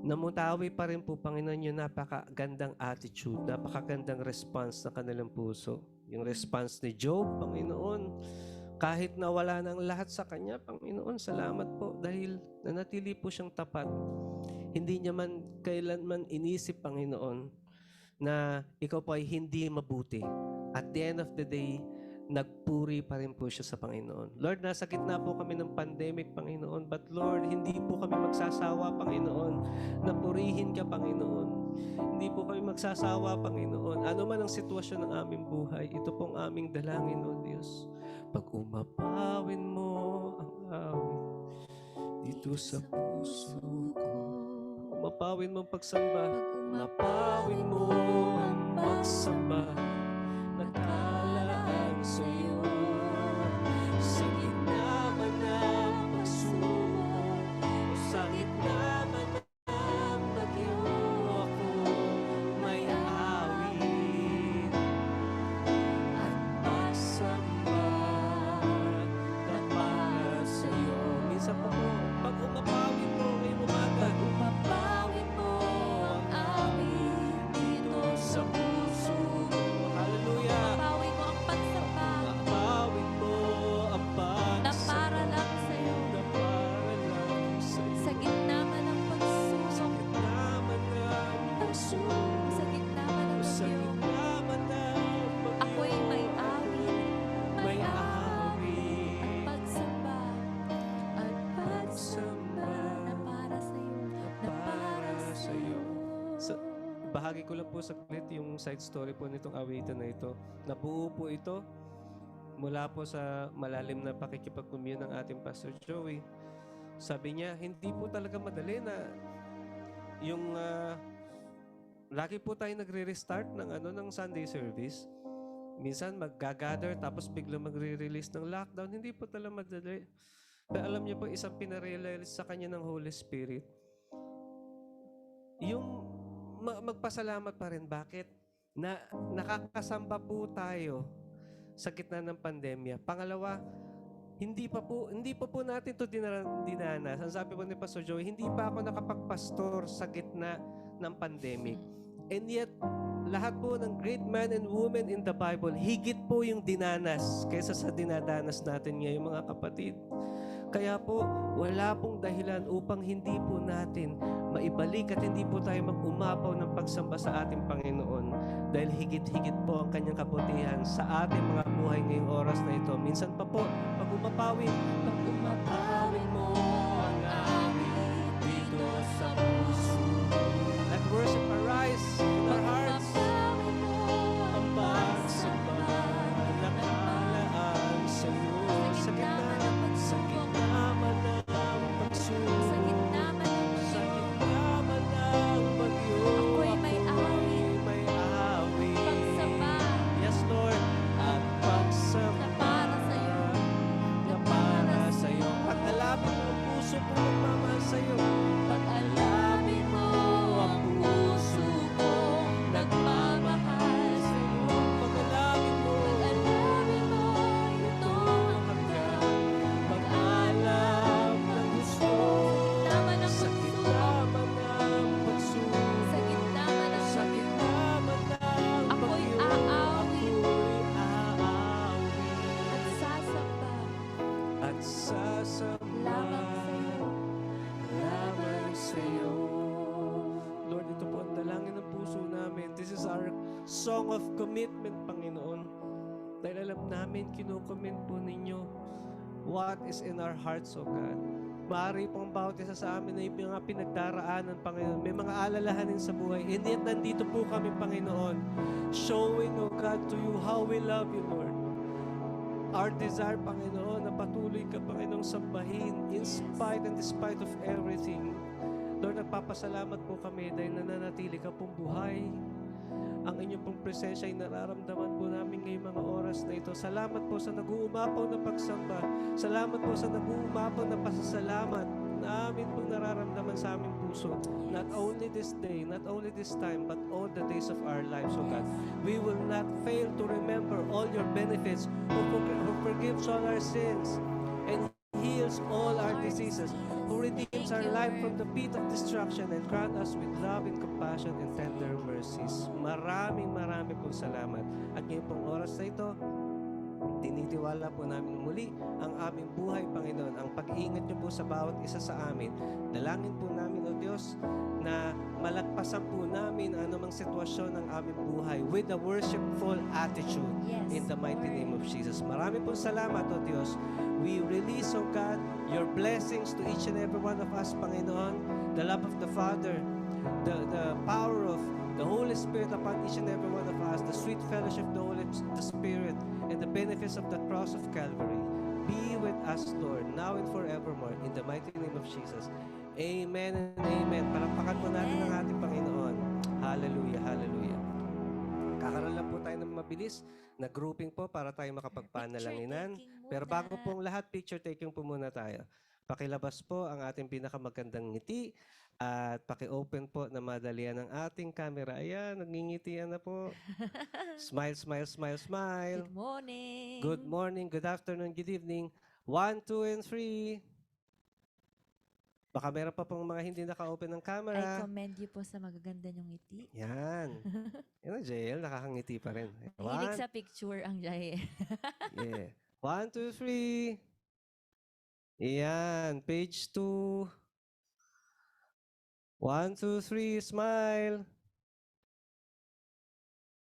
namutawi pa rin po, Panginoon, yung napakagandang attitude, napakagandang response ng kanilang puso. Yung response ni Job, Panginoon, kahit nawala ng lahat sa kanya, Panginoon, salamat po dahil nanatili po siyang tapat. Hindi niya man kailanman inisip, Panginoon, na ikaw po ay hindi mabuti. At the end of the day, nagpuri pa rin po siya sa Panginoon. Lord, nasa gitna po kami ng pandemic, Panginoon. But Lord, hindi po kami magsasawa, Panginoon, na purihin ka, Panginoon. Hindi po kami magsasawa, Panginoon. Ano man ang sitwasyon ng aming buhay, ito pong aming dalangin, O Diyos. Pag umapawin mo ang awit dito sa puso ko, umapawin mo ang pagsamba, umapawin mo ang pagsamba, nakalaan sa iyo. Sa gitna man ng pagsubok, o sa gitna man ng bagyo, ako may awit at pagsamba na para sa iyo. Minsan pa po, pag umapawin mo ngayong umaga, Umapawin mo ang awit dito sa puso ko. Hallelujah! Umapawin mo ang pagsamba Umapawin mo ang na para pagsamba lang sa'yo. na para lang sa'yo. Sa gitna man ng Sa pagsubok, gitna man ng pagsubok, sa gitna man ng sa bagyo, gitna man ng bagyo, ako'y may awit, may at awit pagsamba at pagsamba na para sa'yo, na para sa'yo. Sa- Bahagi ko lang po saglit yung side story po nitong awitan na ito. Nabuo po ito mula po sa malalim na pakikipag-commune ng ating Pastor Joey. Sabi niya, hindi po talaga madali na yung lagi po tayo nagre-restart ng Sunday service. Minsan mag-gather tapos bigla magre-release ng lockdown. Hindi po talaga madali. Pero alam niyo po, isang pinarealize sa kanya ng Holy Spirit, yung magpasalamat pa rin. Bakit? Na nakakasamba po tayo sa gitna ng pandemya. Pangalawa, hindi pa po natin to dinanas. Ang sabi po ni Pastor Joey, hindi pa ako nakapagpastor sa gitna ng pandemic. And yet, lahat po ng great men and women in the Bible, higit po yung dinanas kaysa sa dinadanas natin ngayon, mga kapatid. Kaya po, wala pong dahilan upang hindi po natin maibalik at hindi po tayo mag-umapaw ng pagsamba sa ating Panginoon dahil higit-higit po ang kanyang kabutihan sa ating mga buhay ngayong oras na ito. Minsan pa po, pag umapawin mo ang awit dito sa puso. Let worship arise in our hearts. Umapawin mo Ang pagsamba nakalaan sa iyo. Sa gitna man ng pagsubok, sa gitna man ng sa bagyo, gitna man ng bagyo, ako'y may awit, may awit. pagsamba Yes, Lord. At pagsamba na para sa'yo, na para sa iyo. Pag-alapin mo ang puso ko nagmamahal sa iyo. pag-alapin mo ang puso ko, nagmamahal sa'yo. Pag-alapin mo Pag-alapin mo ito ang hanggang pag-alam na gusto. tama ng Sa gitna man ng pagsubok, sa gitna man ng sa bagyo, gitna man ng ako'y bagyo, aawit ako'y aawit at sasamba at sasamba lamang sa'yo. Lord, ito po ang dalangin ng puso namin. This is our song of commitment, Panginoon. Dahil alam namin, kinukommit po ninyo what is in our hearts, O God. Maaari po ang bawat isa sa amin na yung mga pinagdaraanan, Panginoon. May mga alalahanin sa buhay. And yet, nandito po kami, Panginoon, showing, O God, to you how we love you, Lord. Our desire, Panginoon, na patuloy ka, Panginoong, sambahin in spite and despite of everything. Lord, nagpapasalamat po kami dahil nananatili ka pong buhay. Ang inyong pong presensya ay nararamdaman po namin ngayong mga oras na ito. Salamat po sa nag-uumapaw na pagsamba. Salamat po sa nag-uumapaw na pasasalamat na amin pong nararamdaman sa aming puso. Not only this day, not only this time, but all the days of our lives, O God. We will not fail to remember all your benefits, who forgives all our sins and heals all our diseases. Jesus, who redeems our life from the pit of destruction and crown us with love and compassion and tender mercies. Maraming pong salamat. At ngayon pong oras na ito, tinitiwala po namin muli ang aming buhay, Panginoon, ang pag-iingat niyo po sa bawat isa sa amin. Dalangin po namin, O Diyos, na malagpasan po namin ang anumang sitwasyon ng aming buhay with a worshipful attitude Yes, in the mighty Lord. name of Jesus. Marami po salamat, O Diyos. We release, O God, your blessings to each and every one of us, Panginoon, the love of the Father, the power of the Holy Spirit upon each and every one of us, the sweet fellowship of the Spirit, and the benefits of the cross of Calvary. Be with us, Lord, now and forevermore, in the mighty name of Jesus. Amen and amen. Parapakan po natin ang ating Panginoon. Hallelujah, hallelujah. Kakaroon lang po tayo ng mabilis na grouping po para tayo makapagpanalanginan. Picture-taking Pero muna. bago pong lahat, picture taking po muna tayo. Pakilabas po ang ating pinakamagandang ngiti at paki-open po na madalian ng ating camera. Ayan, nagngingitian na po. Smile, smile, smile, smile. Good morning. Good morning, good afternoon, good evening. 1, 2, and 3. Baka meron pa pong mga hindi naka-open ng I camera. commend you po sa magaganda niyong ngiti. Yan. Yan na, JL, nakakangiti pa rin. Hilig 1, sa picture ang Jai. yeah. 1, 2, 3. Yan, page 2. 1, 2, 3, smile.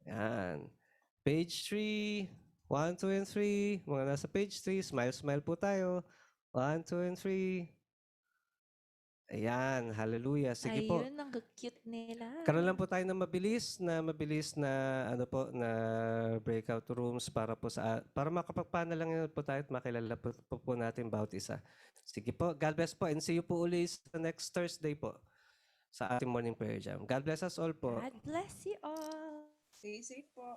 Yan. Page 3. 1, 2, and 3. Mga nasa page 3, smile, smile po tayo. 1, 2, and 3. Ayan, hallelujah. Sige po. Ayun, ang cute nila. Karoon lang po tayo ng mabilis na ano po na breakout rooms para makapagpanalanginan po tayo at makilala po natin bawat isa. Sige po, God bless po and see you po ulit sa next Thursday po sa ating morning prayer jam. God bless us all po. God bless you all. Stay safe po.